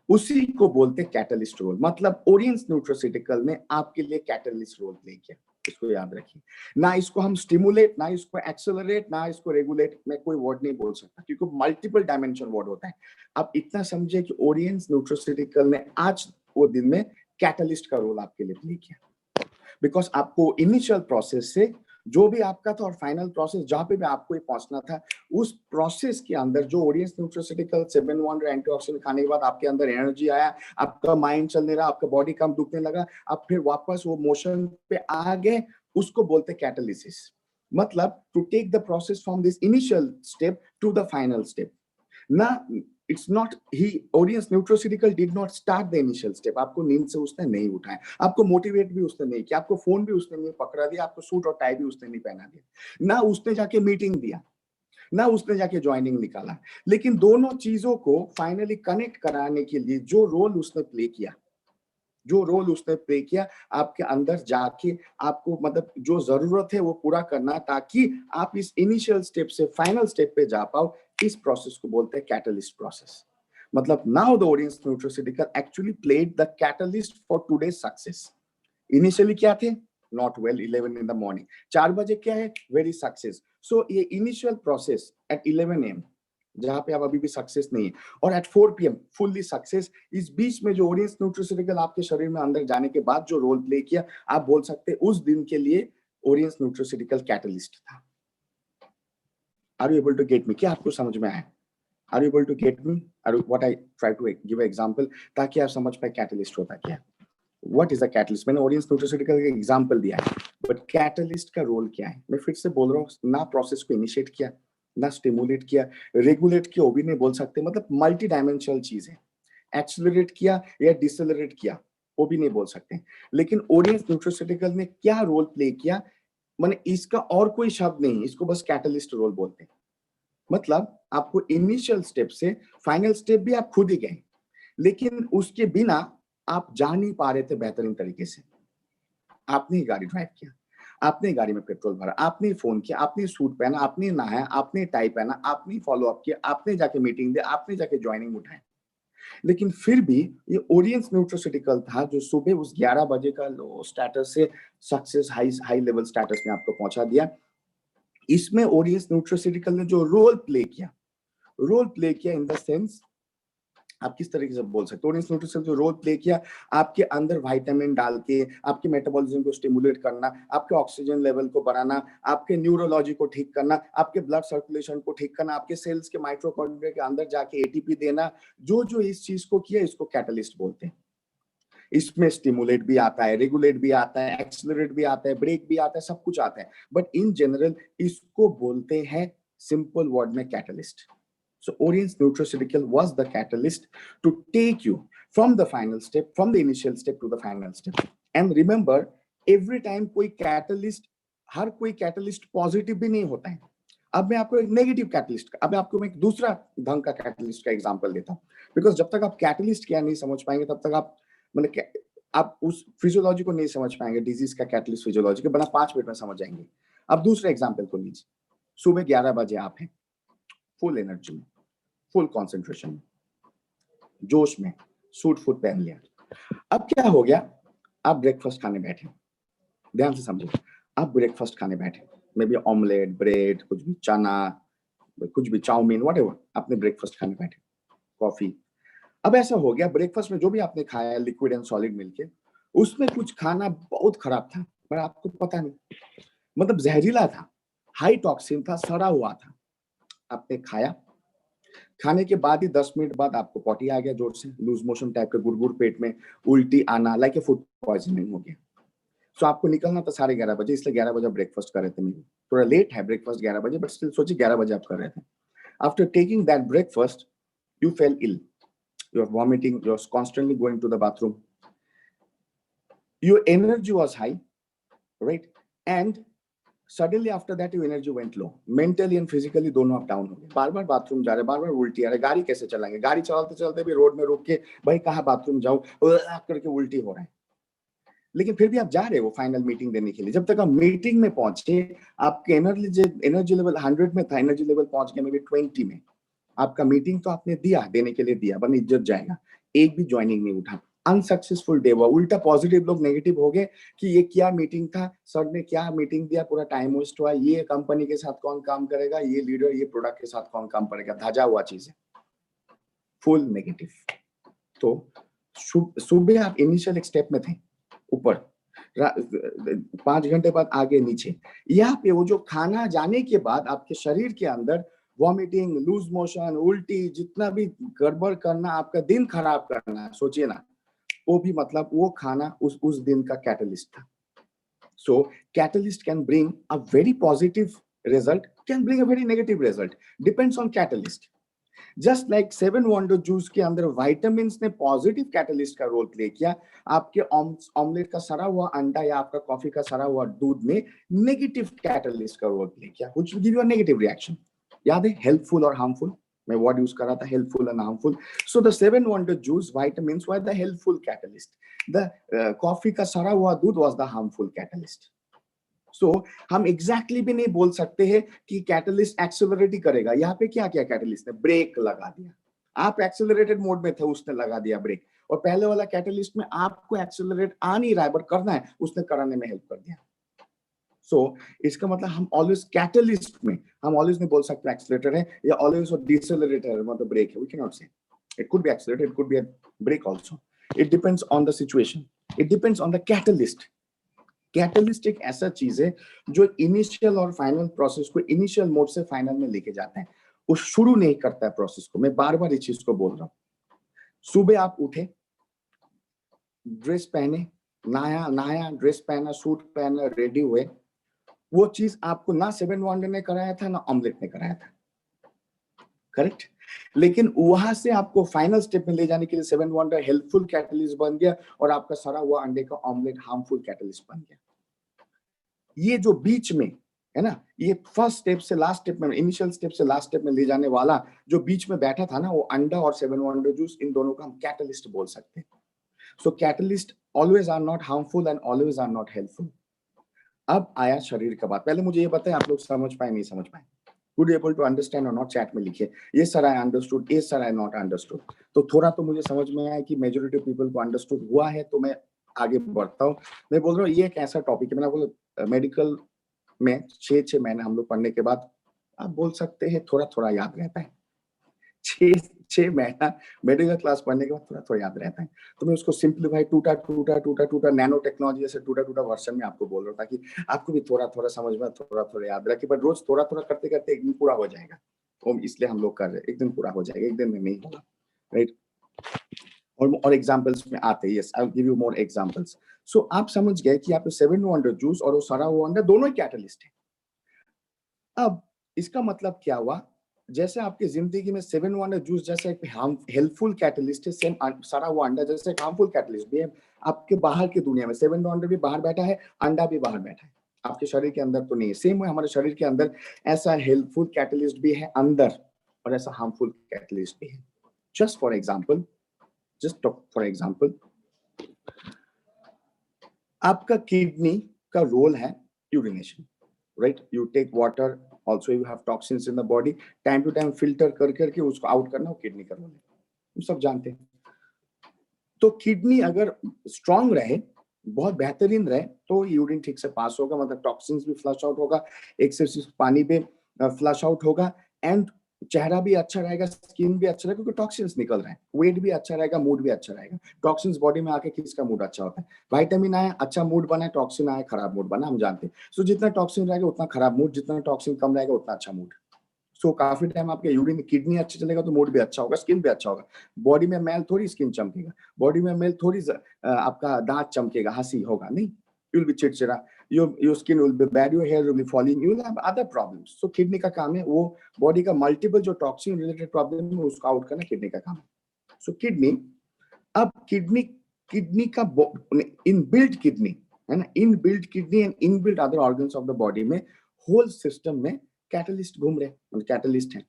[SPEAKER 2] उसी को बोलते हैं कैटलिस्ट रोल। मतलब ओरिएंट न्यूट्रोसिटिकल ने आपके लिए कैटलिस्ट रोल प्ले किया, इसको याद रखिए। ना इसको हम स्टिमुलेट, ना इसको एक्सेलरेट, ना इसको रेगुलेट, मैं कोई वर्ड नहीं बोल सकता, क्योंकि मल्टीपल डायमेंशन वर्ड होता है। आप इतना समझे कि ओरिएंट न्यूट्रोसिटिकल ने आज वो दिन में कैटलिस्ट का रोल आपके लिए प्ले किया। बिकॉज आपको इनिशियल प्रोसेस से जो भी आपका था और फाइनल प्रोसेस जहां पे भी आपको पहुंचना था, उस प्रोसेस के अंदर जो ओरिएंट न्यूट्रोसिटिकल 7 वंडर एंटीऑक्सीडेंट खाने के बाद आपके अंदर एनर्जी आया, आपका माइंड चलने रहा, आपका बॉडी कम दुखने लगा, आप फिर वापस वो मोशन पे आ गए, उसको बोलते कैटालिसिस। मतलब to take the process from this initial step to the final step ना। It's not, he Orient's nutraceutical did not start the initial step. आपको नींद से उसने नहीं उठाया, आपको मोटिवेट भी उसने नहीं किया, आपको फोन भी उसने नहीं पकड़ा दिया, आपको सूट और टाई भी उसने नहीं पहना दिया, ना उसने जाके मीटिंग दिया, ना उसने जाके ज्वाइनिंग निकाला। लेकिन दोनों चीजों को फाइनली कनेक्ट कराने के लिए जो रोल उसने प्ले किया, जो रोल उसने प्ले किया, आपके अंदर जाके आपको मतलब जो जरूरत है वो पूरा करना, ताकि आप इस इनिशियल स्टेप से फाइनल स्टेप पे जा पाओ, इस प्रोसेस को बोलते हैं कैटलिस्ट प्रोसेस। मतलब now the Orient nutraceutical actually played the catalyst for today success. Initially क्या थे, not well 11 in the morning, 4 बजे क्या है, वेरी सक्सेस। सो ये इनिशियल प्रोसेस एट 11 AM, जहां पे आप अभी भी सक्सेस नहीं है, और एट 4 PM फुल्ली सक्सेस, इस बीच में जो ओरिएंट न्यूट्रोसिटिकल आपके शरीर में अंदर जाने के बाद जो रोल प्ले किया, आप बोल सकते हैं उस दिन के लिए ओरिएंट न्यूट्रोसिटिकल कैटलिस्ट था। Are you able to get me? क्या आपको समझ में आया? Are you able to get me? Or what I try to give example, ताकि आप समझ पाए कैटलिस्ट होता क्या है। What is a catalyst? मैंने ओरिएंट न्यूट्रोसिटिकल का एग्जांपल दिया है, बट कैटलिस्ट का रोल क्या है? मैं फिर से बोल रहा हूँ, ना प्रोसेस को इनिशिएट किया, ना स्टिमुलेट किया, रेगुलेट किया वो भी नहीं बोल सकते, मतलब मल्टी डायमेंशनल चीज है। एक्सेलरेट किया या डिसेलरेट किया वो भी नहीं बोल सकते। लेकिन ओरिएंट न्यूट्रोसिटिकल ने क्या रोल प्ले किया, माने इसका और कोई शब्द नहीं, इसको बस कैटलिस्ट रोल बोलते हैं। मतलब आपको इनिशियल स्टेप से फाइनल स्टेप भी आप खुद ही गए, लेकिन उसके बिना आप जा नहीं पा रहे थे बेहतरीन तरीके से। आपने ही गाड़ी ड्राइव किया, आपने गाड़ी में पेट्रोल भरा, आपने फोन किया, आपने सूट पहना, आपने नहाया, आपने टाई पहना, आपने फॉलो अप किया, आपने जाके मीटिंग दी, आपने जाके ज्वाइनिंग उठाया। लेकिन फिर भी ये ओरिएंट न्यूट्रोसिटिकल था जो सुबह उस 11 बजे का लो स्टेटस से सक्सेस हाई लेवल स्टेटस में आपको पहुंचा दिया। इसमें ओरिएंट न्यूट्रोसिटिकल ने जो रोल प्ले किया इन द सेंस, आप किस तरीके से बोल सकते हो, ओरिएंट न्यूट्रिशन जो रोल प्ले किया, आपके अंदर विटामिन डाल के आपके मेटाबॉलिज्म को स्टिमुलेट करना, आपके ऑक्सीजन लेवल को बढ़ाना, आपके न्यूरोलॉजी को ठीक करना, आपके ब्लड सर्कुलेशन को ठीक करना, आपके सेल्स के माइटोकॉन्ड्रिया के अंदर जाके एटीपी देना, जो जो इस चीज को किया, इसको कैटलिस्ट बोलते हैं। इसमें स्टिमुलेट भी आता है, रेगुलेट भी आता है, एक्सेलरेट भी आता है, ब्रेक भी आता है, सब कुछ आता है, बट इन जनरल इसको बोलते हैं सिंपल वर्ड में catalyst. So Orient's nutraceutical was the catalyst to take you from the final step, from the initial step to the final step. And remember, every time कोई catalyst, हर कोई catalyst positive भी नहीं होता है। अब मैं आपको एक नेगेटिव कैटलिस्ट का, अब आपको मैं एक दूसरा ढंग का कैटलिस्ट का एग्जांपल देता हूँ, बिकॉज जब तक आप कैटलिस्ट क्या नहीं समझ पाएंगे, तब तक आप मतलब आप उस फिजियोलॉजी को नहीं समझ पाएंगे, डिजीज का कैटलिस्ट फिजियोलॉजी के बना 5 मिनट में समझ जाएंगे। अब दूसरे एग्जाम्पल को लीजिए, सुबह 11 बजे आप हैं, फुल एनर्जी में, फुल कंसंट्रेशन में, जोश में, सूट फूट पहन लिया। अब क्या हो गया, आप ब्रेकफास्ट खाने बैठे, ध्यान से समझिए, आप ब्रेकफास्ट खाने बैठे, मे बी ऑमलेट, ब्रेड, कुछ भी चना, कुछ भी चाउमीन, व्हाटएवर, आपने ब्रेकफास्ट खाने बैठे, कॉफी। अब ऐसा हो गया ब्रेकफास्ट में जो भी आपने खाया लिक्विड एंड सॉलिड मिलके, उसमें कुछ खाना बहुत खराब था पर आपको पता नहीं, मतलब जहरीला था, हाई टॉक्सिन था, सड़ा हुआ था। आपने खाया, खाने के बाद ही 10 मिनट बाद आपको पॉटी आ गया जोर से, लूज मोशन टाइप का, गुड़गुड़ पेट में, उल्टी आना, लाइक ए फूड पॉइजनिंग हो गया। सो आपको निकलना था 11:30 बजे, इसलिए 11 बजे ब्रेकफास्ट कर रहे थे। मेरे थोड़ा लेट है ब्रेकफास्ट 11 बजे, बट स्टिल सोचिए 11 बजे आप कर रहे थे। After taking that breakfast you fell ill, you're vomiting, you're constantly going to the bathroom, your energy was high, right? And suddenly after that your energy went low, mentally and physically दोनों आप down हो गए। बार बार bathroom जा रहे, बार बार उल्टी आ रहे, गाड़ी कैसे चलाएंगे, गाड़ी चलाते चलाते भी रोड में रुक के भाई कहाँ बाथरूम जाऊं करके उल्टी हो रहा है। लेकिन फिर भी आप जा रहे हो फाइनल मीटिंग देने के लिए। जब तक आप मीटिंग में पहुंचे, आपके एनर्जी लेवल 100 में था, एनर्जी लेवल पहुंच गया मे बी 20 में। आपका मीटिंग तो आपने दिया, देने के लिए दिया, वरना इज्जत जाएगा। एक भी ज्वाइनिंग नहीं उठा, अनसक्सेसफुल डे हुआ। उल्टा पॉजिटिव लोग नेगेटिव हो गए कि ये क्या मीटिंग था, सर ने क्या मीटिंग दिया, पूरा टाइम वेस्ट हुआ, ये कंपनी के साथ कौन काम करेगा, ये लीडर ये प्रोडक्ट के साथ कौन काम करेगा, धजा हुआ चीज है, फुल नेगेटिव। तो सुबह आप इनिशियल स्टेप में थे, ऊपर 5 घंटे बाद आगे नीचे। यहाँ पे वो जो खाना जाने के बाद आपके शरीर के अंदर वॉमिटिंग, लूज मोशन, उल्टी, जितना भी गड़बड़ करना, आपका दिन खराब करना, सोचिए ना, वो भी मतलब वो खाना उस दिन का कैटलिस्ट था। So catalyst can bring a very positive result, can bring a very negative result, depends on catalyst. Just like 7 wonder juice के अंदर विटामिन ने पॉजिटिव कैटलिस्ट का रोल प्ले किया, आपके ऑमलेट का सड़ा हुआ अंडा या आपका कॉफी का सड़ा हुआ दूध ने नेगेटिव कैटलिस्ट का रोल प्ले किया, which will give you a negative reaction. याद है हेल्पफुल और हार्मफुल, मैं वर्ड यूज कर रहा था, helpful and harmful. So the 7 wonder juice vitamins were the helpful catalyst, the coffee का सड़ा हुआ दूध वाज द हार्मफुल कैटलिस्ट। सो हम एग्जैक्टली भी नहीं बोल सकते हैं कि कैटलिस्ट एक्सेलरेट ही करेगा। यहाँ पे क्या किया कैटलिस्ट ने, ब्रेक लगा दिया। आप एक्सेलरेटेड मोड में थे, उसने लगा दिया ब्रेक। और पहले वाला कैटलिस्ट में आपको एक्सेलरेट आ नहीं रहा है बट करना है, उसने कराने में हेल्प कर दिया। सो इसका मतलब हम ऑलवेज कैटलिस्ट में, हम ऑलवेज नहीं बोल सकते एक्सेलरेटर है या ऑलवेज डिसेलरेटर मतलब ब्रेक है, we can not say. It could be accelerator, it could be a brake also, it depends on the situation, it depends on the catalyst. Catalyst एक ऐसा चीज है जो इनिशियल और फाइनल प्रोसेस को इनिशियल मोड से final में लेके जाता है, वो शुरू नहीं करता है प्रोसेस को। मैं बार बार इस चीज को बोल रहा हूँ। सुबह आप उठे, ड्रेस पहने, नहाया ड्रेस पहना, सूट पहना, रेडी हुए, वो चीज आपको ना 7 वंडर ने कराया था ना ऑमलेट ने कराया था, करेक्ट। लेकिन वहां से आपको फाइनल स्टेप में ले जाने के लिए 7 वंडर हेल्पफुल कैटलिस्ट बन गया और आपका सड़ा हुआ अंडे का ऑमलेट हार्मफुल कैटलिस्ट बन गया। ये जो बीच में है ना, ये फर्स्ट स्टेप से लास्ट स्टेप में, इनिशियल स्टेप से लास्ट स्टेप में ले जाने वाला जो बीच में बैठा था ना, वो अंडा और 7 वंडर जूस, इन दोनों का हम कैटलिस्ट बोल सकते हैं। So catalyst always are not harmful and always are not helpful. अब आया शरीर का बात। पहले मुझे ये बताएं आप लोग समझ पाए नहीं समझ पाए, गुड एबल टू अंडरस्टैंड और नॉट, चैट में लिखिए ये सर आई अंडरस्टूड, ये सर आई नॉट अंडरस्टूड। तो थोड़ा तो मुझे समझ में आया कि मेजॉरिटी पीपल को अंडरस्टूड हुआ है, तो मैं आगे बढ़ता हूँ। मैं बोल रहा हूँ ये एक ऐसा टॉपिक है, मैंने बोला मेडिकल में 6 महीने हम लोग पढ़ने के बाद आप बोल सकते हैं थोड़ा थोड़ा याद रहता है। 6 महीना मेडिकल क्लास पढ़ने के बाद थोड़ा थोड़ा याद रहता है। तो मैं उसको सिंप्लीफाई टूटा नैनो टेक्नोलॉजी जैसे टूटा वर्जन में आपको बोल रहा था कि आपको भी थोड़ा थोड़ा समझ में, थोड़ा थोड़ा याद रखे, बट रोज थोड़ा थोड़ा करते करते एक दिन पूरा हो जाएगा। तो इसलिए हम लोग कर रहे हैं, एक दिन पूरा हो जाएगा, एक दिन में नहीं होगा, राइट। और एग्जांपल्स में आते हैं, yes I will give you more examples. So आप समझ गए कि यहाँ पे 7 वंडर जूस और वो सड़ा हुआ अंडा दोनों ही कैटलिस्ट है। अब इसका मतलब क्या हुआ, जैसे आपकी जिंदगी में 7 वंडर जूस जैसे एक हेल्पफुल कैटलिस्ट है, सेम सड़ा हुआ अंडा जैसे एक हार्मफुल कैटलिस्ट भी है। आपके बाहर की दुनिया में 7 वंडर भी बाहर बैठा है, अंडा भी बाहर बैठा है, आपके शरीर के अंदर तो नहीं है। सेम है हमारे शरीर के अंदर, ऐसा हेल्पफुल कैटलिस्ट भी है अंदर और ऐसा हार्मफुल कैटलिस्ट भी है। जस्ट फॉर एग्जाम्पल, आपका किडनी का रोल है urination, right. You take water, also you have toxins in the body, time to time filter करके उसको आउट करना, वो किडनी का रोल है, हम सब जानते हैं। तो किडनी अगर स्ट्रांग रहे, बहुत बेहतरीन रहे, तो यूरिन ठीक से पास होगा, मतलब टॉक्सिन्स भी फ्लश आउट होगा, एक्सेसिव पानी भी फ्लश आउट होगा, एंड चेहरा भी अच्छा रहेगा, स्किन भी अच्छा रहेगा, क्योंकि टॉक्सिन्स निकल रहे हैं, वेट भी अच्छा रहेगा, मूड भी अच्छा रहेगा। टॉक्सिन्स बॉडी में आके किसका मूड अच्छा होता है? विटामिन आए अच्छा मूड बना, टॉक्सिन आए खराब मूड बना, हम जानते हैं। सो जितना टॉक्सिन रहेगा उतना खराब मूड, जितना टॉक्सिन कम रहेगा उतना अच्छा मूड। सो काफी टाइम आपके यूरिन में किडनी अच्छा चलेगा तो मूड भी अच्छा होगा, स्किन भी अच्छा होगा। बॉडी में मैल थोड़ी स्किन चमकेगा, बॉडी में मैल थोड़ी आपका दांत चमकेगा, हंसी होगा नहीं, यू विल बी चिड़चिड़ा, your skin will be bad, your hair will be falling, you will have other problems. So kidney का काम है वो बॉडी का मल्टीपल जो टॉक्सिन रिलेटेड प्रॉब्लम है उसको आउट करना किडनी का काम है। सो किडनी, अब किडनी का इनबिल्ट किडनी है ना, inbuilt kidney and inbuilt other organs of the body में होल सिस्टम में कैटलिस्ट घूम रहे हैं, कैटलिस्ट है।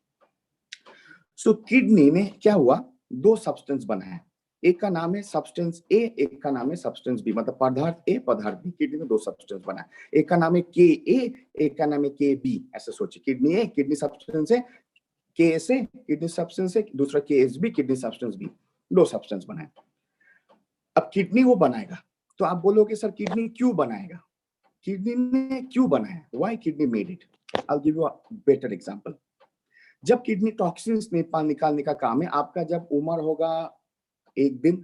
[SPEAKER 2] सो किडनी में क्या हुआ, दो सब्सटेंस बना है, एक का नाम है सब्सटेंस ए, एक का नाम है सब्सटेंस बी, मतलब पदार्थ ए पदार्थ बी। किडनी में दो सब्सटेंस बना है, एक का नाम है के ए, एक का नाम है के बी। ऐसे सोचिए, किडनी ए किडनी सब्सटेंस है, के एस ए किडनी सब्सटेंस है, दूसरा के is B kidney substance B, दो सब्सटेंस बना है। अब किडनी वो बनाएगा, तो आप बोलोगे सर किडनी क्यों बनाएगा? किडनी ने क्यों बनाया? Why kidney made it? I will give you a better example. जब किडनी टॉक्सिन्स निकालने का काम है, आपका जब उम्र होगा एक दिन,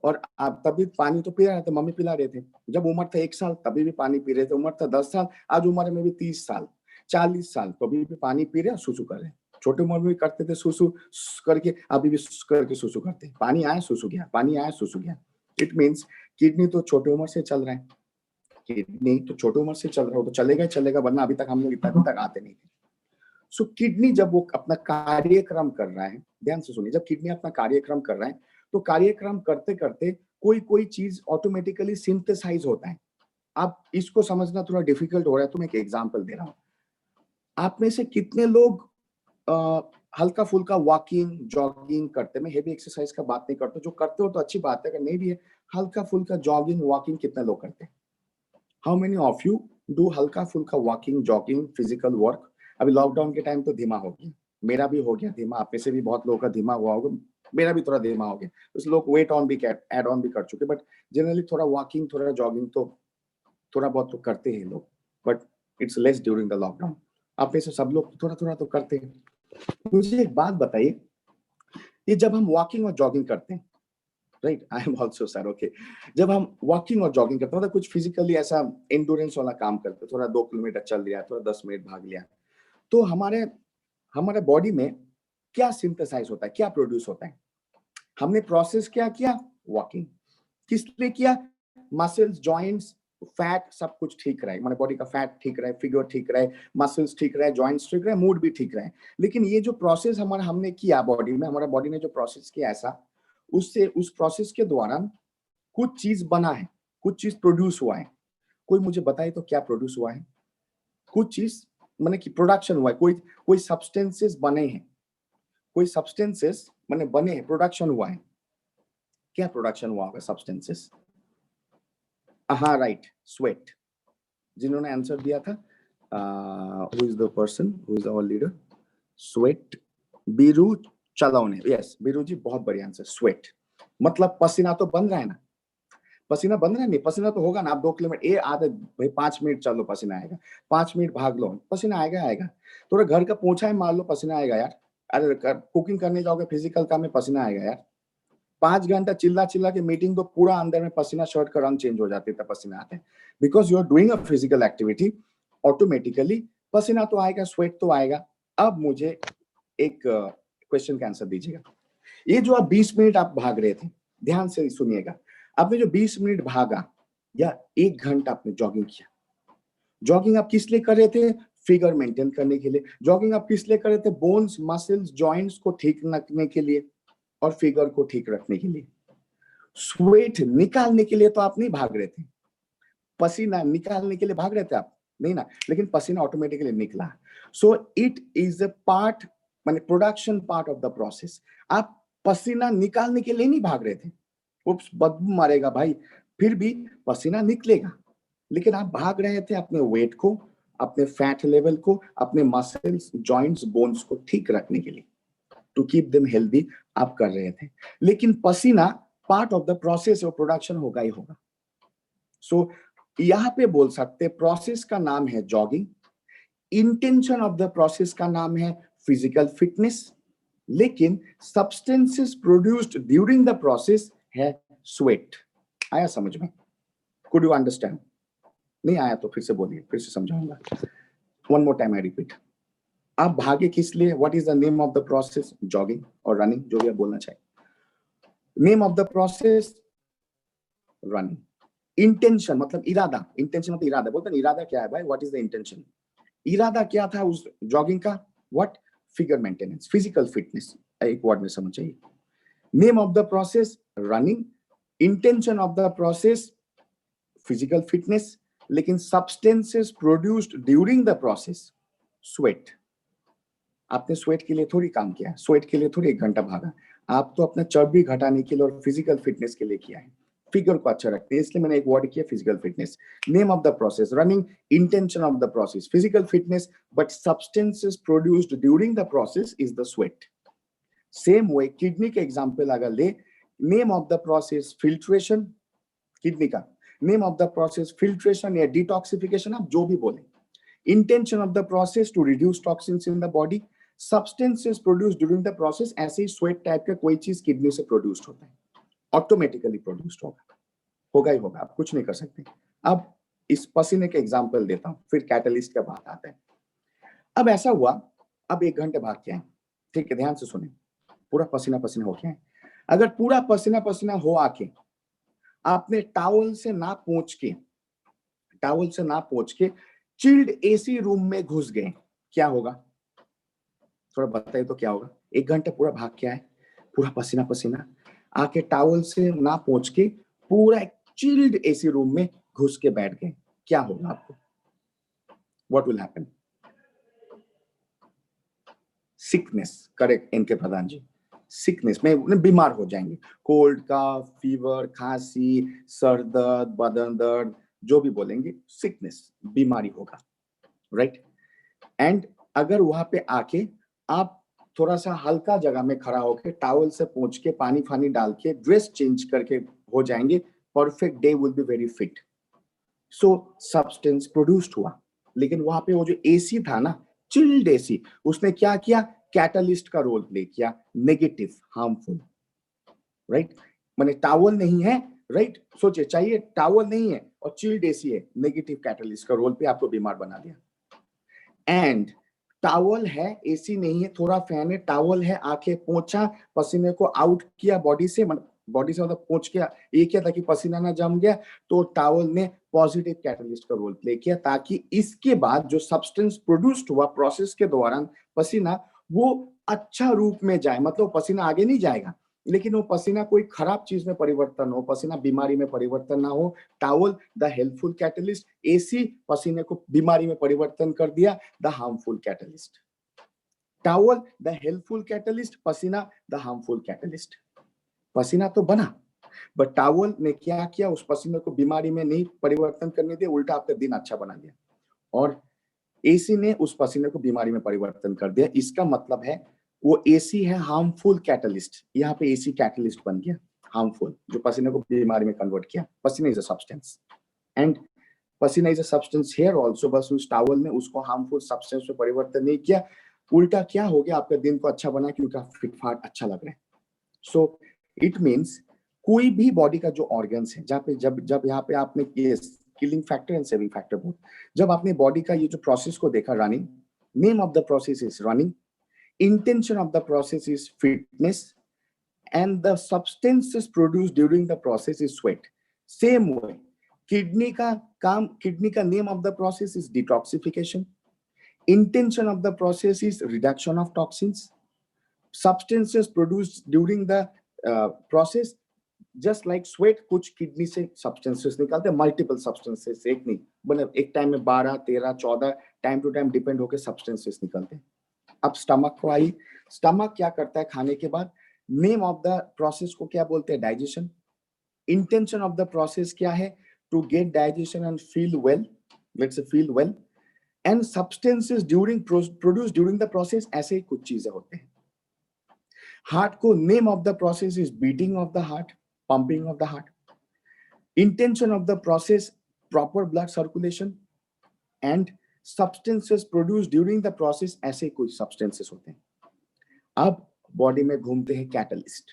[SPEAKER 2] और आप तभी पानी तो पी रहे थे, मम्मी पिला रहे थे। जब उम्र था 1 साल तभी भी पानी पी रहे थे, उम्र था 10 साल, आज उम्र में भी 30 साल 40 साल तो अभी भी पानी पी रहे हैं, सुसु कर रहे हैं। छोटे उम्र में भी करते थे सुसु करके, अभी भी करके सुसु करते हैं। पानी आया सुसु गया, पानी आया सुसु गया। इट मीन्स किडनी तो छोटे उम्र से चल रहा है, किडनी तो छोटे उम्र से चल रहा है, तो चलेगा ही चलेगा, वरना अभी तक हम लोग इतना तक आते नहीं थे। सो किडनी जब वो अपना कार्यक्रम कर रहा है, ध्यान से सुनिए, जब किडनी अपना कार्यक्रम कर रहा है तो कार्यक्रम करते करते कोई कोई चीज ऑटोमेटिकली सिंथेसाइज होता है। आप इसको समझना थोड़ा डिफिकल्ट हो रहा है तो मैं एक एग्जांपल दे रहा हूं। आप में से कितने लोग हल्का फुल्का वॉकिंग जॉगिंग करते हैं? मैं हेवी एक्सरसाइज का बात नहीं करता, जो करते हो तो अच्छी बात है, अगर नहीं भी है हल्का फुल्का जॉगिंग वॉकिंग कितने लोग करते हैं? How many of you do हल्का फुल्का वॉकिंग जॉगिंग फिजिकल वर्क? अभी लॉकडाउन के टाइम तो धीमा हो गया, मेरा भी हो गया धीमा, आप में से भी बहुत लोगों का धीमा हुआ होगा, मेरा भी थोड़ा धीमा हो गया। कुछ लोग वेट ऑन भी ऐड ऑन भी कर चुके, बट जनरली थोड़ा वॉकिंग थोड़ा जॉगिंग तो थोड़ा बहुत तो करते हैं लोग, but it's less during the lockdown. आप में से सब लोग थोड़ा थोड़ा तो करते हैं। मुझे एक बात बताइए, ये जब हम वॉकिंग और जॉगिंग करते हैं, right, I am also sir okay, जब हम वॉकिंग और जॉगिंग करते हैं मतलब कुछ फिजिकली ऐसा एंडोरेंस वाला काम करते हैं, थोड़ा 2 किलोमीटर चल लिया, थोड़ा 10 मिनट भाग लिया, तो हमारे हमारे बॉडी में क्या सिंथेसाइज होता है, क्या प्रोड्यूस होता है? हमने प्रोसेस क्या किया? वॉकिंग। किस लिए किया? मसल्स जॉइंट्स फैट सब कुछ ठीक रहे, हमारे बॉडी का फैट ठीक रहे, फिगर ठीक रहे, मसल्स ठीक रहे, जॉइंट्स ठीक रहे, मूड भी ठीक रहे। लेकिन ये जो प्रोसेस हमारा हमने किया बॉडी में, हमारा बॉडी ने जो प्रोसेस किया ऐसा, उससे उस प्रोसेस के दौरान कुछ चीज बना है, कुछ चीज प्रोड्यूस हुआ है। कोई मुझे बताए तो क्या प्रोड्यूस हुआ है? कुछ चीज माने कि प्रोडक्शन हुआ है, कोई कोई सब्सटेंसेस बने हैं, कोई सब्सटेंसेस माने बने हैं, प्रोडक्शन हुआ है। क्या प्रोडक्शन हुआ होगा सब्सटेंसेस? हाँ राइट, स्वेट। जिन्होंने आंसर दिया था, who is the person, who is our leader? Sweat, Biru चलाउने। यस बीरू जी, बहुत बढ़िया आंसर, स्वेट। मतलब पसीना तो बन रहा है ना, पसीना बन रहा है, नहीं पसीना तो होगा ना। आप 2 किलोमीटर ये आदत भाई, 5 मिनट चलो पसीना आएगा, 5 मिनट भाग लो पसीना आएगा आएगा, थोड़ा घर का पोछा है मार लो पसीना आएगा यार। अरे कुकिंग करने जाओगे फिजिकल काम में पसीना आएगा यार। 5 घंटा चिल्ला चिल्ला के मीटिंग तो पूरा अंदर में पसीना, शर्ट का रंग चेंज हो जाते है, पसीना आते हैं, because you are doing a physical activity, automatically पसीना तो आएगा, स्वेट तो आएगा। अब मुझे एक क्वेश्चन का आंसर दीजिएगा। ये जो आप 20 मिनट आप भाग रहे थे, ध्यान से सुनिएगा, आपने जो 20 मिनट भागा या 1 घंटा आपने जॉगिंग किया, जॉगिंग आप किस लिए कर रहे थे? फिगर मेंटेन करने के लिए। जॉगिंग आप किस लिए कर रहे थे? बोन्स मसल्स जॉइंट्स को ठीक रखने के लिए और फिगर को ठीक रखने के लिए। स्वेट निकालने के लिए तो आप नहीं भाग रहे थे, पसीना निकालने के लिए भाग रहे थे आप नहीं ना, लेकिन पसीना ऑटोमेटिकली निकला। So it is a part, माने production part of the process. आप पसीना निकालने के लिए नहीं भाग रहे थे, उप्स बदबू मारेगा भाई, फिर भी पसीना निकलेगा, लेकिन आप भाग रहे थे अपने वेट को, अपने फैट लेवल को, अपने मसल्स जॉइंट्स बोन्स को ठीक रखने के लिए, टू कीप देम हेल्दी आप कर रहे थे। लेकिन पसीना पार्ट ऑफ द प्रोसेस और प्रोडक्शन होगा ही होगा। सो यहां पे बोल सकते प्रोसेस का नाम है jogging, intention of the process का नाम है फिजिकल फिटनेस, लेकिन substances produced during the process है स्वेट। आया समझ में? Could you understand? नहीं आया तो फिर से बोलिए, फिर से समझाऊंगा। One more time I repeat. आप भागे किस लिए? What is the name of the process? Jogging और रनिंग, जो भी आप बोलना चाहिए। Name of the process running. Intention मतलब इरादा, इंटेंशन मतलब इरादा। बोलते हैं इरादा क्या है भाई? What is the intention? इरादा क्या था उस जॉगिंग का? What? Figure maintenance, physical fitness. एक वर्ड में समझ चाहिए। Name of the process running, intention of the process physical fitness, लेकिन substances produced during the process sweat. आपने स्वेट के लिए थोड़ी काम किया, स्वेट के लिए थोड़ी 1 घंटा भागा। आप तो अपना चर्बी घटाने के लिए और फिजिकल फिटनेस के लिए किया है, फिगर को अच्छा रखते हैं, इसलिए मैंने एक वर्ड किया physical fitness. Name of the process running, intention of the process physical fitness, but substances produced during the process is the sweat. Same way kidney के एग्जांपल अगर ले, name of the process filtration, kidney का name of the process filtration या detoxification, आप जो भी बोले। Intention of the process to reduce toxins in the body, substances produced during the process. ऐसे ही स्वेट टाइप का कोई चीज किडनी से प्रोड्यूस्ड होता है, ऑटोमेटिकली प्रोड्यूस्ड होगा ही होगा, आप कुछ नहीं कर सकते। अब इस पसीने के एग्जांपल देता हूं, फिर कैटलिस्ट का बात आता है। अब ऐसा हुआ, अब 1 घंटे भाग के आए, ठीक है, ध्यान से सुने, पूरा पसीना पसीना हो गया है। अगर पूरा पसीना पसीना हो आके आपने टावल से ना पोंछ के चिल्ड एसी रूम में घुस गए, क्या होगा? थोड़ा बताइए तो क्या होगा? 1 घंटे पूरा भाग के आए, पूरा पसीना पसीना, आके टावल से ना पोंछ के पूरा एक चिल्ड एसी रूम में घुस के बैठ गए, क्या होगा आपको? What will happen? Sickness, correct इनके प्रधान जी, सिकनेस में बीमार हो जाएंगे। कोल्ड का, फीवर, खांसी, सर दर्द, बदन दर्द, जो भी बोलेंगे, सिकनेस, बीमारी होगा, राइट? एंड अगर वहां पे आके आप थोड़ा सा हल्का जगह में खड़ा होके टावल से पोंछ के पानी फानी डाल के ड्रेस चेंज करके हो जाएंगे, perfect day will be very fit. So substance produced हुआ, लेकिन वहां पे वो जो एसी था ना, चिल्ड एसी, उसने क्या किया? कैटलिस्ट का रोल प्ले किया, नेगेटिव, हार्मफुल, राइट? माने टावल नहीं है, राइट? सोचिए, चाहिए टावल नहीं है और चिल्ड एसी है, नेगेटिव कैटलिस्ट का रोल पे आपको बीमार बना दिया। एंड टावल है, एसी नहीं है, थोड़ा फैन है, टावल है, आंखें पोंछा, पसीने को आउट किया बॉडी से मतलब पोंछ किया, ये क्या था कि पसीना ना जम गया, तो टावल ने पॉजिटिव कैटलिस्ट का रोल प्ले किया, ताकि इसके बाद जो सब्सटेंस प्रोड्यूस्ड हुआ प्रोसेस के दौरान पसीना, वो अच्छा रूप में जाए। मतलब पसीना आगे नहीं जाएगा, लेकिन वो पसीना कोई खराब चीज में परिवर्तन हो, पसीना बीमारी में परिवर्तन ना हो। Towel the helpful catalyst, AC पसीने को बीमारी में परिवर्तन कर दिया, the harmful catalyst. Towel the helpful catalyst, पसीना द हार्मफुल कैटलिस्ट। पसीना तो बना, बट टावल ने क्या किया? उस पसीने को बीमारी में नहीं परिवर्तन करने दिया, उल्टा आपका दिन अच्छा बना दिया। और एसी ने उस पसीने को बीमारी में परिवर्तन कर दिया। इसका मतलब है वो एसी है हार्मफुल कैटलिस्ट, यहाँ पे एसी कैटलिस्ट बन गया हार्मफुल, जो पसीने को बीमारी में कन्वर्ट किया। पसीना इज अ सब्सटेंस एंड पसीना is a substance here also, बस उस टावल ने उसको हार्मफुल सब्सटेंस में परिवर्तन नहीं किया, उल्टा क्या हो गया? आपका दिन को अच्छा बना, क्योंकि फिट फाट अच्छा लग रहा है। सो इट मीन्स कोई भी बॉडी का जो ऑर्गन्स है, जहाँ पे जब यहाँ पे आपने killing factor and saving factor बोल, जब आपने बॉडी का ये जो प्रोसेस को देखा, running, name of the process is running, intention of the process is fitness, and the substances produced during the process is sweat. Same way, kidney का name of the process is detoxification, intention of the process is reduction of toxins, substances produced during the process, just like sweat, कुछ kidney से substances निकालते हैं, multiple substances, एक नहीं, मतलब एक time में 12, 13, 14 टाइम टू टाइम डिपेंड होकर substances निकलते हैं। अब स्टमक को आई, स्टमक क्या करता है खाने के बाद? नेम ऑफ द प्रोसेस को क्या बोलते हैं? Digestion. Intention of the process क्या है? To get digestion and feel well, let's say feel well, and substances produce during the process, ऐसे ही कुछ चीजें होते हैं। हार्ट को name of the process is beating of the heart, pumping of the heart. Intention of the process proper blood circulation, and substances produce during the process, ऐसे कुछ substances होते हैं। अब बॉडी में घूमते हैं कैटलिस्ट,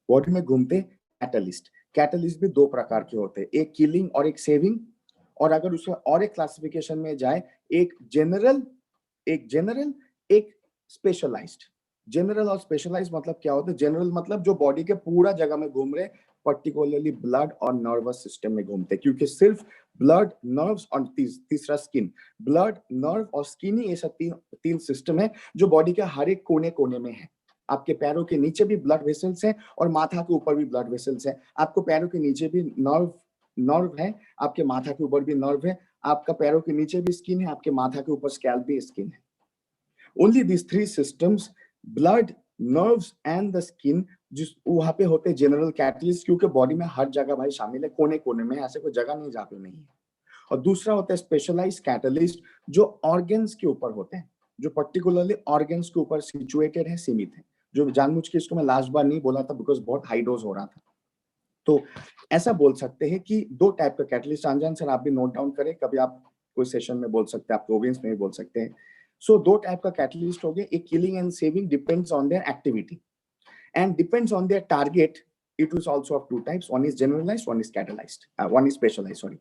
[SPEAKER 2] बॉडी में घूमते हैं कैटलिस्ट। कैटलिस्ट भी दो प्रकार के होते हैं, एक किलिंग और एक सेविंग। और अगर उसमें और एक क्लासिफिकेशन में जाए, एक जनरल, एक स्पेशलाइज्ड। जनरल और स्पेशलाइज्ड मतलब क्या होता है? जनरल मतलब जो बॉडी के पूरा जगह में घूम रहे, पर्टिकुलरली ब्लड और नर्वस सिस्टम में घूमते हैं, क्योंकि सिर्फ ब्लड, नर्व्स और तीसरा स्किन। ब्लड, नर्व और स्किन ही ऐसा तीन सिस्टम है जो बॉडी के हर एक कोने कोने में है। आपके पैरों के नीचे भी ब्लड वेसल्स हैं और माथा के ऊपर भी ब्लड वेसल्स हैं। आपको पैरों के नीचे भी नर्व है, आपके माथा के ऊपर भी नर्व है, आपका पैरों के नीचे भी स्किन है, आपके माथा के ऊपर स्कैल्प भी स्किन है। Only this three systems, blood, nerves and the skin, जिस वहां पे होते हैं जनरल कैटलिस्ट, क्योंकि बॉडी में हर जगह भाई शामिल है, कोने कोने में, ऐसे कोई जगह नहीं जहाँ पे नहीं है। और दूसरा होता है स्पेशलाइज्ड कैटलिस्ट, जो ऑर्गन्स के ऊपर होते हैं, जो पर्टिकुलरली ऑर्गन्स के ऊपर सिचुएटेड है, सीमित है। जो जानबूझ के इसको मैं लास्ट बार नहीं बोला था बिकॉज बहुत हाई डोज हो रहा था। तो ऐसा बोल सकते हैं कि दो टाइप का कैटलिस्ट, अनजान सर आप भी नोट डाउन करें, कभी आप कोई सेशन में बोल सकते हैं, आप ऑडियंस में भी बोल सकते हैं। सो दो टाइप का कैटलिस्ट हो गए, एक killing and saving, depends on their activity and depends on their target. It is also of two types, one is generalized, one is catalyzed, one is specialized, sorry.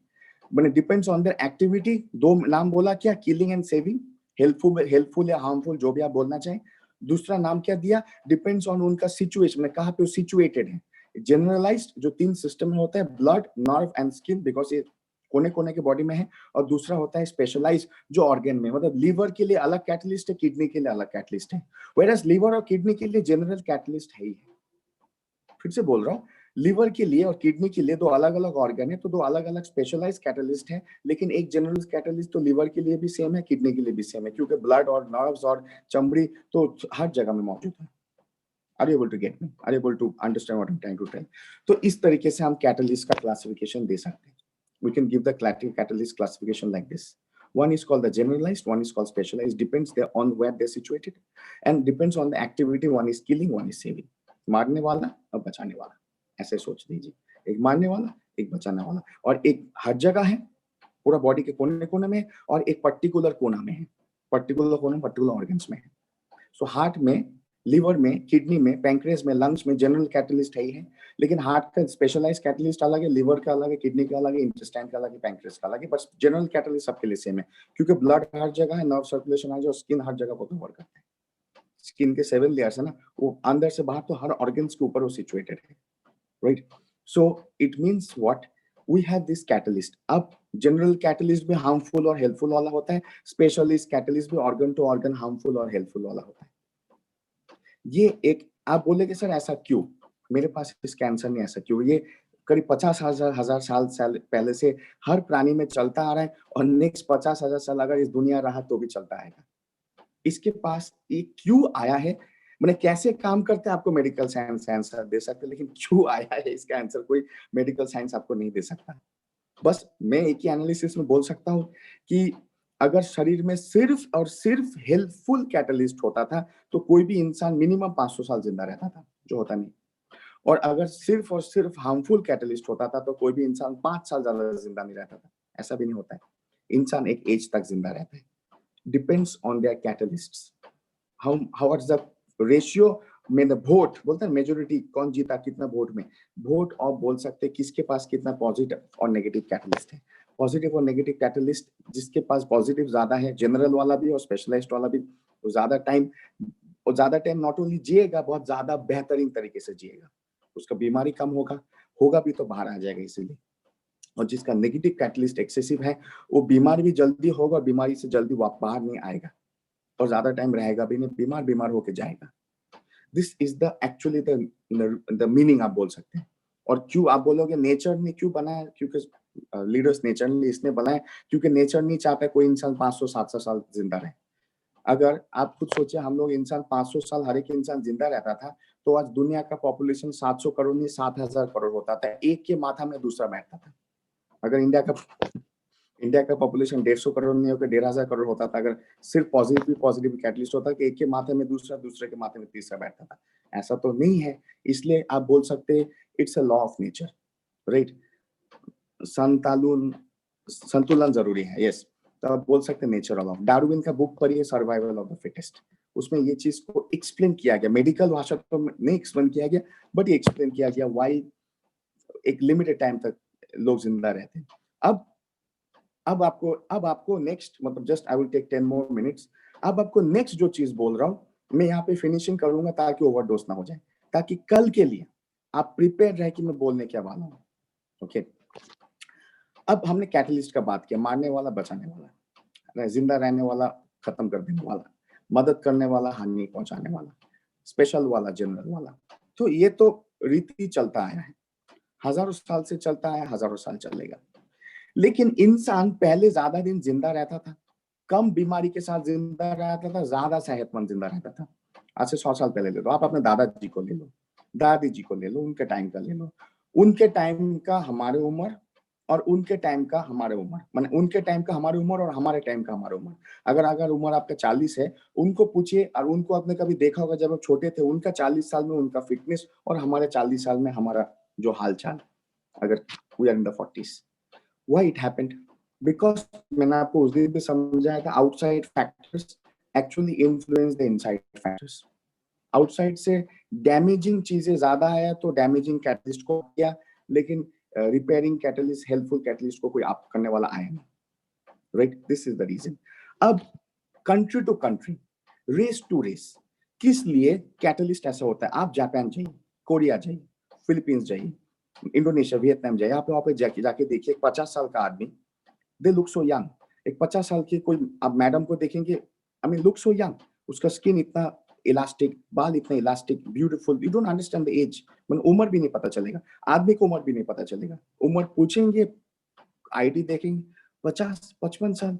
[SPEAKER 2] But it depends on their activity. दो नाम बोला क्या? killing and saving, helpful या harmful, जो भी आप बोलना चाहें। दूसरा नाम क्या दिया? डिपेंड्स ऑन उनका सिचुएशन, कहाँ पे सिचुएटेड है। जनरलाइज्ड जो तीन सिस्टम में होता है, blood, nerve and skin, because ये कोने कोने के बॉडी में है। और दूसरा होता है स्पेशलाइज, जो ऑर्गन में, मतलब लीवर के लिए अलग कैटलिस्ट है, किडनी के लिए अलग कैटलिस्ट है। वेयरएज लिवर और किडनी के लिए जनरल कैटलिस्ट है ही है। फिर से बोल रहा हूँ, लिवर के लिए और किडनी के लिए दो अलग अलग ऑर्गन है, तो दो अलग अलग स्पेशलाइज कैटलिस्ट है। लेकिन एक जनरल कैटलिस्ट तो लिवर के लिए भी सेम है, किडनी के लिए भी सेम है, क्योंकि ब्लड और नर्व्स और चमड़ी तो हर जगह में मौजूद है। Are you able to get me? Are you able to understand what I'm trying to tell? तो इस तरीके से हम कैटलिस्ट का क्लासिफिकेशन दे सकते हैं। We can give the catalyst classification like this. One is called the generalized, one is called specialized, depends on where they're situated, and depends on the activity. One is killing, one is saving. मारने वाला और बचाने वाला, ऐसे सोच लीजिए, एक मारने वाला, एक बचाने वाला, और एक हर जगह है, पूरा बॉडी के कोने कोने में, और एक पर्टिकुलर कोना में है, पर्टिकुलर कोना पर्टिकुलर ऑर्गन्स में है। सो हार्ट में, लिवर में, किडनी में, पैंक्रियास में, लंग्स में जनरल कैटलिस्ट है ही है। लेकिन हार्ट का स्पेशलाइज कैटलिस्ट अलग है, लिवर का अलग है, किडनी का अलग है, इंटेस्टाइन का अलग है, पैंक्रियास का अलग है, बस जनरल कैटलिस्ट सबके लिए सेम है, क्योंकि ब्लड हर जगह है, नर्व सर्कुलेशन हर जगह, स्किन हर जगह को कवर करता है। स्किन के 7 लेयर्स है ना, वो अंदर से बाहर तो हर ऑर्गन्स के ऊपर वो सिचुएटेड है, right? So it means what, we have this catalyst. अब जनरल कैटलिस्ट भी हार्मफुल और हेल्पफुल वाला होता है, स्पेशलिस्ट कैटलिस्ट भी ऑर्गन टू ऑर्गन हार्मफुल और हेल्पफुल वाला होता है। ये एक, आप बोलेगे सर ऐसा क्यों, मेरे पास इसका आंसर नहीं, ऐसा क्यों? ये करीब 50,000 साल पहले से हर प्राणी में चलता आ रहा है, और नेक्स्ट 50,000 साल अगर इस दुनिया रहा तो भी चलता आएगा। इसके पास ये क्यों आया है, मैंने कैसे काम करते हैं, आपको मेडिकल साइंस आंसर दे सकते, लेकिन क्यों आया है इसका आंसर कोई मेडिकल साइंस आपको नहीं दे सकता। बस मैं एक ही एनालिसिस में बोल सकता हूँ कि अगर शरीर में सिर्फ और सिर्फ हेल्पफुल कैटलिस्ट होता था तो कोई भी इंसान मिनिमम 500 साल जिंदा रहता था, जो होता नहीं। और अगर सिर्फ और सिर्फ हार्मफुल कैटलिस्ट होता था तो कोई भी इंसान 5 साल ज्यादा जिंदा नहीं रहता था, ऐसा भी नहीं होता है। इंसान एक एज तक जिंदा रहता है, depends on their catalysts. How is the ratio में वोट बोलते हैं, मेजोरिटी कौन जीता कितना वोट में, वोट और बोल सकते हैं किसके पास कितना पॉजिटिव और नेगेटिव कैटलिस्ट है। पॉजिटिव और नेगेटिव कैटलिस्ट, जिसके पास पॉजिटिव ज्यादा है, जनरल वाला भी और स्पेशलाइज्ड वाला भी, वो ज्यादा टाइम नॉट ओनली जिएगा, बहुत ज्यादा बेहतरीन तरीके से जिएगा, उसका बीमारी कम होगा भी तो बाहर आ जाएगा इसीलिए। और जिसका नेगेटिव कैटलिस्ट एक्सेसिव है, वो बीमार भी जल्दी होगा, बीमारी से जल्दी बाहर नहीं आएगा, और ज्यादा टाइम रहेगा भी नहीं, बीमार होके जाएगा। This is the actually the meaning आप बोल सकते हैं। और क्यों आप बोलोगे नेचर ने क्यों बनाया, क्योंकि लीडर्स नेचर ने इसने बनाया, क्योंकि नेचर नहीं चाहता कोई इंसान 500-700 साल जिंदा रहे। अगर आप खुद सोचिए, हम लोग इंसान 500 साल हर एक इंसान जिंदा रहता था, तो आज दुनिया का पॉपुलेशन 700 करोड़ नहीं 7,000 करोड़ होता था, एक के माथा में दूसरा बैठता था। अगर इंडिया का पॉपुलेशन 150 करोड़ नहीं होकर 1,500 करोड़ होता था, अगर सिर्फ पॉजिटिव कैटलिस्ट होता कि एक के माथे में दूसरा, दूसरे के माथे में तीसरा बैठता था। ऐसा तो नहीं है, इसलिए आप बोल सकते हैं it's a law of nature, right? संतुलन जरूरी है, यस। तो आप बोल सकते हैं नेचर ऑफ। डार्विन का बुक पढ़िए, सर्वाइवल ऑफ द फिटेस्ट, उसमें ये चीज को एक्सप्लेन किया गया, मेडिकल भाषा तो नहीं एक्सप्लेन किया गया, बट ये एक्सप्लेन किया गया व्हाई एक लिमिटेड टाइम तक लोग जिंदा रहते हैं। अब आपको नेक्स्ट, मतलब just I will take 10 more minutes. अब आपको नेक्स्ट जो चीज बोल रहा हूं मैं यहाँ पे फिनिशिंग करूंगा ताकि ओवरडोज ना हो जाए, ताकि कल के लिए आप प्रिपेयर रहे कि मैं बोलने क्या वाला हूँ। ओके, अब हमने कैटलिस्ट का बात किया, मारने वाला, बचाने वाला, जिंदा रहने वाला, खत्म कर देने वाला, मदद करने वाला, हानि पहुंचाने वाला, स्पेशल वाला, जनरल वाला। तो ये तो रीति चलता आया है, हजारों साल से चलता आया, हजारों साल चलेगा। लेकिन इंसान पहले ज्यादा दिन जिंदा रहता था, कम बीमारी के साथ जिंदा रहता था, ज्यादा सेहतमंद जिंदा रहता था। आज से 100 साल पहले ले लो, आप अपने दादाजी को ले लो, दादी जी को ले लो, उनके टाइम का ले लो, उनके टाइम का हमारे उम्र और उनके टाइम का हमारे उम्र, माने उनके टाइम का हमारी उम्र और हमारे टाइम का हमारे उम्र। अगर उम्र आपका 40 है, उनको पूछिए, और उनको आपने कभी देखा होगा जब वो छोटे थे, उनका 40 साल में उनका फिटनेस और हमारे 40 साल में हमारा जो हाल चाल, अगर we are in the 40s, why it happened? Because मैंने आपको उस दिन भी समझाया था, outside factors actually influence the inside factors. Outside से डैमेजिंग चीजें ज्यादा आया तो डैमेजिंग कैटलिस्ट को किया, लेकिन रिपेयरिंग कैटलिस्ट, हेल्पफुल कैटलिस्ट को कोई आप करने वाला आया नहीं, right? This is the reason. अब country to country, race to race, किस लिए कैटलिस्ट ऐसा होता है? आप जापान जाइए, कोरिया जाइए, फिलीपींस जाइए, इंडोनेशिया, वियतनाम जाइए, आप वहां पे जाके देखिए, 50 साल का आदमी, दे लुक सो यंग। एक 50 साल की कोई आप मैडम को देखेंगे, I mean look so young, उसका स्किन इतना इलास्टिक, बाल इतना elastic, beautiful, you don't understand the age, मतलब उम्र भी नहीं पता चलेगा, आदमी को उम्र भी नहीं पता चलेगा। उम्र पूछेंगे, आईडी देखेंगे, 50-55 साल।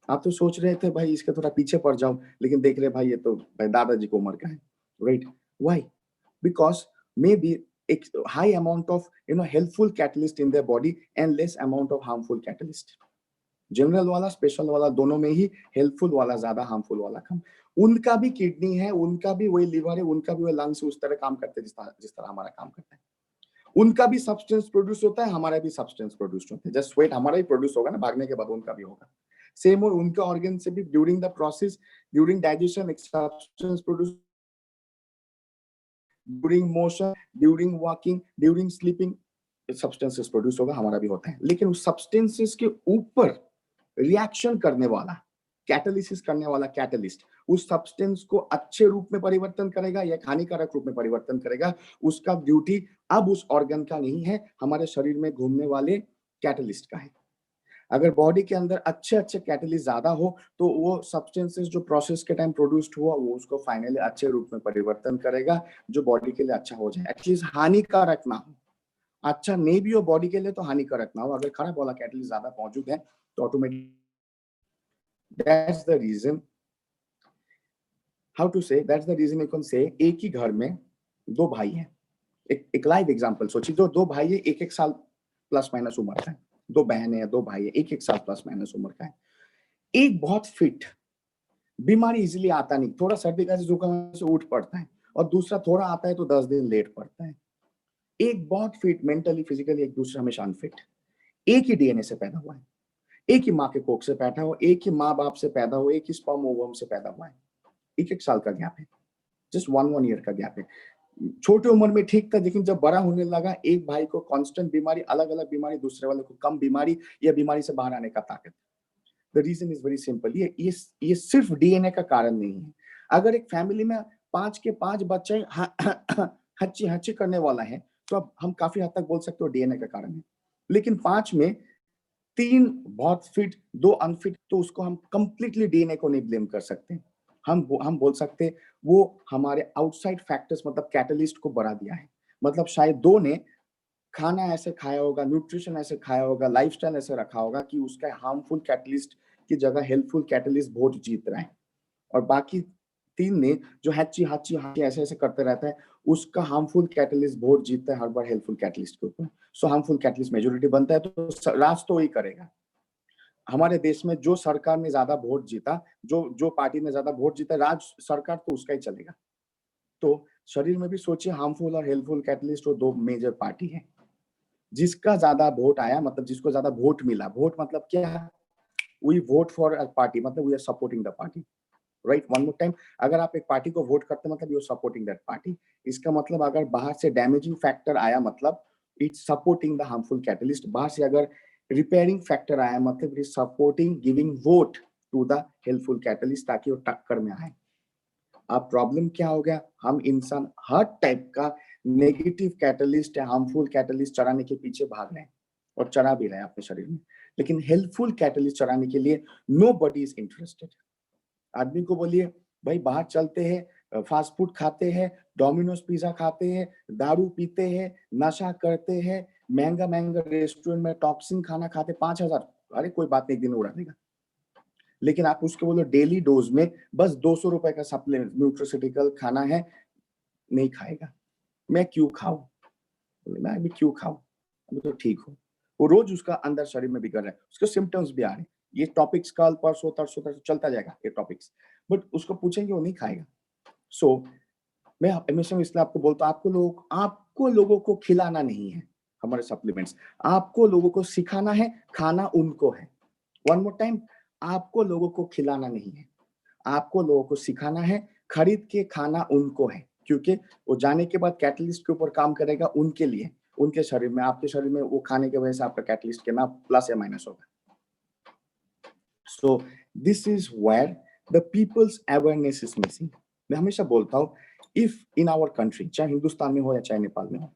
[SPEAKER 2] आप तो सोच रहे थे भाई इसके थोड़ा पीछे पड़ जाओ, लेकिन देख रहे भाई ये तो भाई दादाजी को उम्र का है, right? Why? Because may be एक high amount of helpful catalyst in their body and less amount of harmful catalyst. General वाला, स्पेशल वाला, दोनों में ही हेल्पफुल वाला ज्यादा, हार्मफुल वाला कम। उनका भी किडनी है, उनका भी वही लिवर है, उनका भी वही लंग्स उस तरह काम करते हैं जिस तरह हमारा काम करता है। उनका भी सब्सटेंस प्रोड्यूस होता है, हमारा भी सब्सटेंस प्रोड्यूस होता है। जस्ट स्वेट हमारा ही प्रोड्यूस होगा ना, भागने के बाद उनका भी होगा। सेम, और उनका ऑर्गन से भी during the process, during digestion, एक substance produce, during motion, during walking, during sleeping, substances produce होगा, हमारा भी होता है। लेकिन उस सब्सटेंसेस के ऊपर रिएक्शन करने वाला, कैटालिसिस करने वाला कैटलिस्ट, उस सब्सटेंस को अच्छे रूप में परिवर्तन करेगा या हानिकारक रूप में परिवर्तन करेगा, उसका ड्यूटी अब उस ऑर्गन का नहीं है, हमारे शरीर में घूमने वाले कैटलिस्ट का है। अगर बॉडी के अंदर अच्छे अच्छे कैटलिस्ट ज्यादा हो तो वो सब्सटेंसेस जो प्रोसेस के टाइम प्रोड्यूस्ड हुआ, वो उसको फाइनली अच्छे रूप में परिवर्तन करेगा, जो बॉडी के लिए अच्छा हो जाए, एटलीस्ट हानिकारक ना हो। अच्छा नहीं भी हो बॉडी के लिए तो हानिकारक ना हो। अगर खराब वाला कैटलिस्ट ज्यादा मौजूद है तो automatic, that's the reason, how to say, that's the reason you can say, एक ही घर में दो भाई हैं, एक लाइव एग्जांपल सोचिए, दो भाई है, एक साल प्लस माइनस उम्र का है, दो बहनें हैं, दो भाई है, एक साल प्लस माइनस उम्र का है। एक बहुत फिट, बीमारी इजीली आता नहीं, थोड़ा सर्दी का जुकाम से उठ पड़ता है, और दूसरा थोड़ा आता है तो 10 दिन लेट पड़ता है। एक बहुत फिट, मेंटली फिजिकली, एक दूसरा हमेशा अनफिट। एक ही डीएनए से पैदा हुआ है, एक ही माँ के कोख से पैदा हुआ, एक ही माँ बाप से पैदा हुआ, एक ही स्पर्म ओवम से पैदा हुआ है। एक साल का गैप है, जस्ट वन ईयर का गैप है। छोटी उम्र में ठीक था, लेकिन जब बड़ा होने लगा, एक भाई को कांस्टेंट बीमारी, अलग अलग बीमारी, दूसरे वाले को कम बीमारी, या बीमारी से बाहर आने का ताकत। The reason is very simple, ये सिर्फ डीएनए का कारण नहीं है। अगर एक फैमिली में 5 के 5 बच्चे हच्ची हच्ची करने वाला है, तो अब हम काफी हद तक बोल सकते हो डीएनए का कारण है। लेकिन 5 में 3 बहुत फिट, 2 अनफिट, तो उसको हम कंप्लीटली डीएनए को नहीं ब्लेम कर सकते। हम बोल सकते वो हमारे आउटसाइड फैक्टर्स, मतलब कैटलिस्ट को बढ़ा दिया है। मतलब शायद 2 ने खाना ऐसे खाया होगा, न्यूट्रिशन ऐसे खाया होगा, लाइफस्टाइल ऐसे रखा होगा कि उसका हार्मफुल कैटलिस्ट की जगह हेल्पफुल कैटलिस्ट वोट जीत रहा है, और बाकी 3 ने जो हैची हाची हाची ऐसे ऐसे करते रहता है, उसका हार्मफुल कैटलिस्ट वोट जीतता है हर बार हेल्पफुल कैटलिस्ट के ऊपर। सो हार्मफुल कैटलिस्ट मेजोरिटी बनता है, तो राज तो वही करेगा। हमारे देश में जो सरकार ने ज्यादा वोट जीता, जो पार्टी ने ज्यादा वोट जीता, राज सरकार तो उसका ही चलेगा। तो शरीर में भी सोचिए, हार्मफुल और हेल्पफुल कैटलिस्ट, वो 2 मेजर पार्टी है। जिसका ज्यादा वोट आया, मतलब जिसको ज्यादा वोट मिला, वोट मतलब क्या, we vote for a party, मतलब we are supporting the party, right? One more time, अगर आप एक पार्टी को वोट करते मतलब you are supporting that party. इसका मतलब अगर बाहर से डैमेजिंग फैक्टर आया मतलब it's supporting the harmful catalyst. बाहर से अगर रिपेयरिंग फैक्टर आया मतलब it is supporting giving vote to the helpful catalyst ताकि वो टक्कर में आए. अब प्रॉब्लम क्या हो गया, हम इंसान हर टाइप का नेगेटिव कैटलिस्ट या हार्मफुल कैटलिस्ट चढ़ाने के पीछे भाग रहे हैं और चढ़ा भी रहे हैं अपने शरीर में, लेकिन हेल्पफुल कैटलिस्ट चढ़ाने के लिए नोबडी इज इंटरेस्टेड. आदमी को बोलिए भाई बाहर चलते हैं, फास्ट फूड खाते हैं, डोमिनोज पिज्जा खाते हैं, दारू पीते हैं, नशा करते हैं, महंगा महंगा रेस्टोरेंट में टॉक्सिन खाना खाते, 5,000, अरे कोई बात नहीं, एक दिन उड़ा देगा. लेकिन आप उसको बोलो डेली डोज में बस 200 रुपए का सप्लीमेंट न्यूट्रास्यूटिकल खाना है, नहीं खाएगा. मैं क्यों खाऊं, मैं अभी क्यों खाऊं, अभी तो ठीक हूं. वो रोज उसका अंदर शरीर में बिगड़ रहा है, उसके सिम्टम्स भी आ रहे हैं. ये टॉपिक्स कल परसों तरसों तरसों चलता जाएगा ये टॉपिक्स, बट उसको पूछेंगे वो नहीं खाएगा. सो मैं हमेशा इसलिए आपको बोलता हूं, आपको लोगों को खिलाना नहीं है हमारे सप्लीमेंट्स, आपको लोगों को सिखाना है, खाना उनको है. वन मोर टाइम, आपको लोगों को खिलाना नहीं है, आपको लोगों को सिखाना है, खरीद के खाना उनको है, क्योंकि वो जाने के बाद कैटलिस्ट के ऊपर काम करेगा उनके लिए, उनके शरीर में. आपके शरीर में वो खाने की वजह से आपका कैटलिस्ट के ना प्लस या माइनस होगा. So this is where the people's awareness is missing. मैं हमेशा बोलता हूँ, इफ इन आवर कंट्री, चाहे हिंदुस्तान में हो या चाहे नेपाल में हो,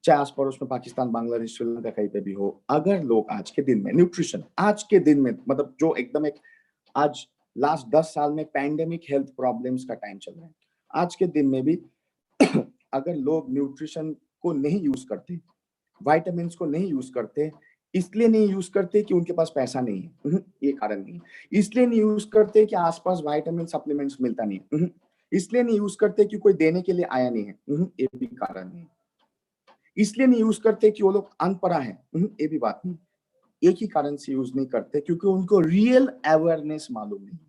[SPEAKER 2] चाहे आस पड़ोस में पाकिस्तान, बांग्लादेश, श्रीलंका कहीं पे भी हो, अगर लोग आज के दिन में न्यूट्रिशन, आज के दिन में मतलब जो एकदम एक आज लास्ट 10 साल में पैंडेमिक हेल्थ प्रॉब्लम्स का टाइम चल रहा है, आज के दिन में भी अगर लोग न्यूट्रिशन को नहीं यूज करते, विटामिन्स को नहीं यूज करते, इसलिए नहीं यूज करते कि उनके पास पैसा नहीं है, ये कारण नहीं है. इसलिए नहीं यूज करते कि आसपास विटामिन सप्लीमेंट्स मिलता नहीं है, इसलिए नहीं यूज करते कि कोई देने के लिए आया नहीं है, ये भी कारण नहीं. इसलिए नहीं यूज करते कि वो लोग अनपढ़ है, ये भी बात नहीं. एक ही कारण से यूज नहीं करते, क्योंकि उनको रियल अवेयरनेस मालूम नहीं है,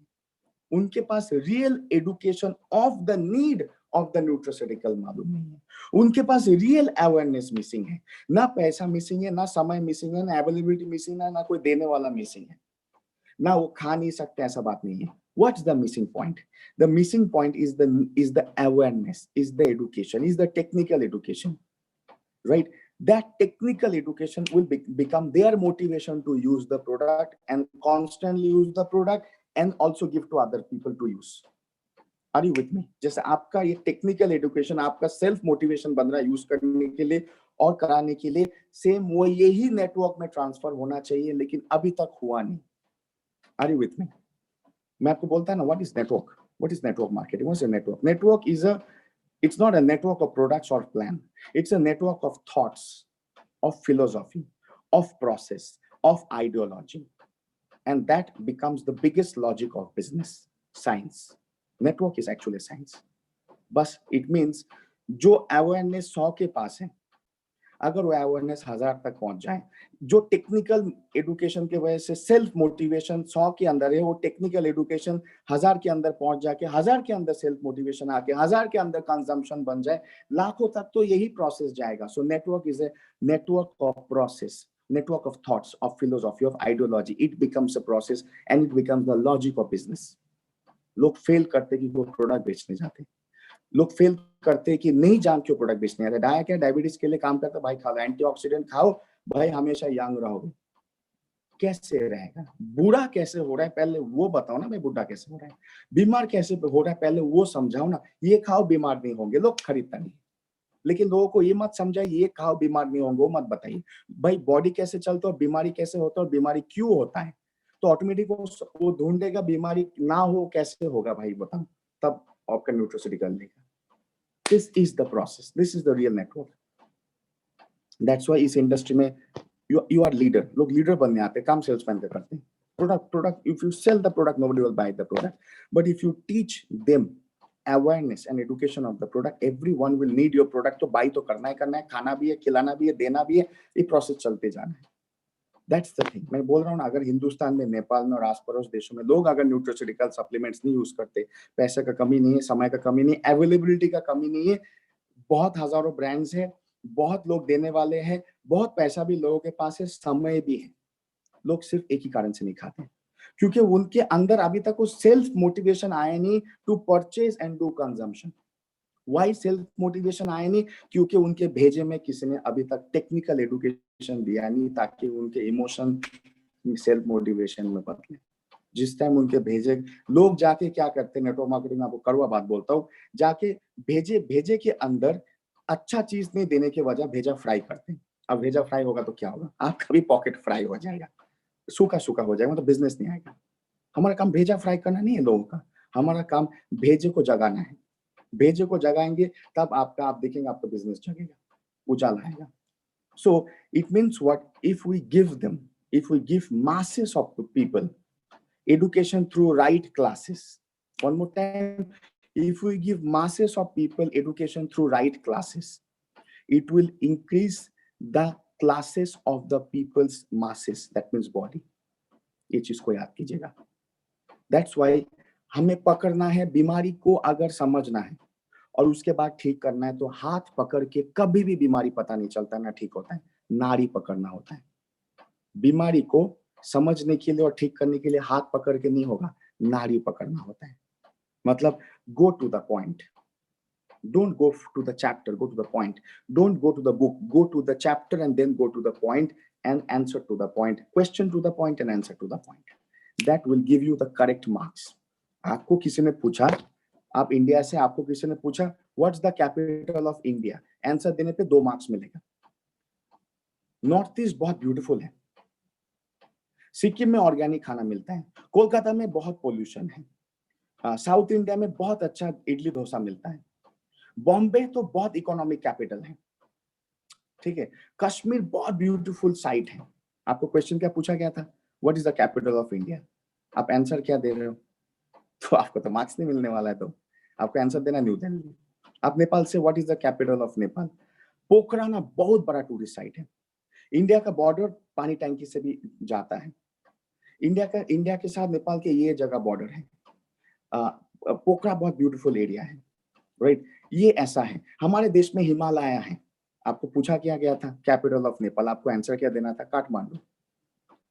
[SPEAKER 2] उनके पास real education of the need of the nutraceutical मालूम नहीं है, उनके पास रियल अवेयरनेस मिसिंग है. ना पैसा मिसिंग है, ना समय मिसिंग है, ना अवेलेबिलिटी मिसिंग है, ना कोई देने वाला मिसिंग है, ना वो खा नहीं सकते, ऐसा बात नहीं है. What's the missing point? The missing point is the awareness, is the education, is the technical education, right? That technical education will become their motivation to use the product and constantly use the product and also give to other people to use. Are you with me? जैसे आपका ये technical education आपका self motivation बन रहा है use करने के लिए और कराने के लिए, सेम वो यही नेटवर्क में ट्रांसफर होना चाहिए, लेकिन अभी तक हुआ नहीं. Are you with me? मैं आपको बोलता है ना, what is network? What is network marketing? What's a network? Network is it's not a network of products or plan. It's a network of thoughts, of philosophy, of process, of ideology. And that becomes the biggest logic of business, science. Network is actually science. But it means जो awareness 100 के पास है, अगर वो awareness 1000 तक पहुंच जाए, जो technical education के वजह से सेल्फ मोटिवेशन 100 के अंदर है, वो टेक्निकल एजुकेशन 1000 के अंदर पहुंच जाके 1000 के अंदर सेल्फ मोटिवेशन आके 1000 के अंदर कंजम्पशन बन जाए, लाखों तक तो यही प्रोसेस जाएगा. So network is a network of process, network of thoughts, of philosophy, of ideology. It becomes a process and it becomes the logic of business. लोग फेल करते कि वो प्रोडक्ट बेचने जाते, लोग फेल करते कि नहीं जान क्यों प्रोडक्ट बेचने आते. डाया क्या डायबिटीज के लिए काम करता, भाई खाओ एंटीऑक्सीडेंट खाओ भाई, हमेशा यंग रहोगे. कैसे रहेगा? बूढ़ा कैसे हो रहा है पहले वो बताओ ना भाई, बूढ़ा कैसे हो रहा है, बीमार कैसे हो रहा है पहले वो समझाओ ना. ये खाओ बीमार नहीं होंगे, लोग खरीदता नहीं. लेकिन लोगों को ये मत समझाइए ये खाओ बीमार नहीं होंगे, वो मत बताइए. भाई बॉडी कैसे चलता है और बीमारी कैसे होता है और बीमारी क्यों होता है, तो ऑटोमेटिक वो ढूंढेगा बीमारी ना हो कैसे होगा भाई बताओ, तब आपका न्यूट्रास्यूटिकल लेगा. This is the process. This is the real network. That's why इस इंडस्ट्री में you are leader. लोग लीडर बनने आते हैं, काम सेल्समैन का करते हैं. Product. If you sell the product, nobody will buy the product. But if you teach them awareness and education of the product, everyone will need your product. तो buy तो करना है, खाना भी है, खिलाना भी है, देना भी है, ये प्रोसेस चलते जाना है. That's the thing. मैं बोल रहा हूँ ना, अगर हिंदुस्तान में, नेपाल में और आस पड़ोस देशों में लोग अगर न्यूट्रास्यूटिकल सप्लीमेंट्स नहीं यूज करते, पैसे का कमी नहीं है, समय का कमी नहीं, अवेलेबिलिटी का कमी नहीं है, बहुत हजारों ब्रांड्स हैं, बहुत लोग देने वाले हैं, बहुत पैसा भी लोगों के पास है, समय भी है, लोग सिर्फ एक ही कारण से नहीं खाते, क्योंकि उनके अंदर अभी तक वो सेल्फ मोटिवेशन आया नहीं to purchase and do consumption. Why self motivation आया नहीं? क्योंकि उनके भेजे में किसी ने अभी तक टेक्निकल एजुकेशन दिया नहीं ताकि उनके इमोशन सेल्फ मोटिवेशन में बदले। जिस टाइम उनके भेजे लोग जाके क्या करते हैं, नेटवर्क मार्केटिंग में आपको कड़वा बात बोलता हूँ, जाके भेजे के अंदर अच्छा चीज नहीं देने के वजह भेजा फ्राई करते हैं। अब भेजा फ्राई होगा तो क्या होगा? आपका भी पॉकेट फ्राई हो जाएगा, सूखा सूखा हो जाएगा, तो बिजनेस नहीं आएगा। हमारा काम भेजा फ्राई करना नहीं है लोगों का, हमारा काम भेजे को जगाना है। भेजे को जगाएंगे तब आप देखेंगे आपका बिजनेस जगेगा, उजाला आएगा। So it means what? If we give masses of people education through right classes. One more time, if we give masses of people education through right classes, it will increase the classes of the people's masses. That means body. ये चीज को याद कीजिएगा। That's why हमें पकड़ना है बीमारी को, अगर समझना है और उसके बाद ठीक करना है, तो हाथ पकड़ के कभी भी बीमारी पता नहीं चलता ना ठीक होता है, नाड़ी पकड़ना होता है। बीमारी को समझने के लिए और ठीक करने के लिए हाथ पकड़ के नहीं होगा, नाड़ी पकड़ना होता है। मतलब go to the point, don't go to the chapter, go to the point. Don't go to the book, go to the chapter and then go to the point and answer to the point, question to the point and answer to the point. That will give you the correct marks. आपको किसी ने पूछा, आप India से, आपको किसी ने पूछा what's the capital of India, answer देने पे 2 मार्क्स मिलेगा। नॉर्थ ईस्ट बहुत ब्यूटीफुल है, सिक्किम में ऑर्गेनिक खाना मिलता है, कोलकाता में बहुत पोल्यूशन है, साउथ इंडिया में बहुत अच्छा इडली डोसा मिलता है, बॉम्बे तो बहुत इकोनॉमिक कैपिटल है, ठीक है, कश्मीर बहुत ब्यूटीफुल साइट है। आपको क्वेश्चन क्या पूछा गया था? What is the capital of India? आप आंसर क्या दे रहे हो? तो आपको तो मार्क्स नहीं मिलने वाला है, तो आपको आंसर देना न्यू दिल्ली। आप नेपाल से what is the capital of Nepal? पोखराना बहुत बड़ा टूरिस्ट साइट है, इंडिया का बॉर्डर पानी टैंकी से भी जाता है, इंडिया के साथ नेपाल के ये जगह बॉर्डर है। पोखरा बहुत ब्यूटीफुल एरिया है, राइट? ये ऐसा है। हमारे देश में हिमालय है, आपको पूछा क्या गया था कैपिटल ऑफ नेपाल, आपको आंसर क्या देना था? काठमांडू।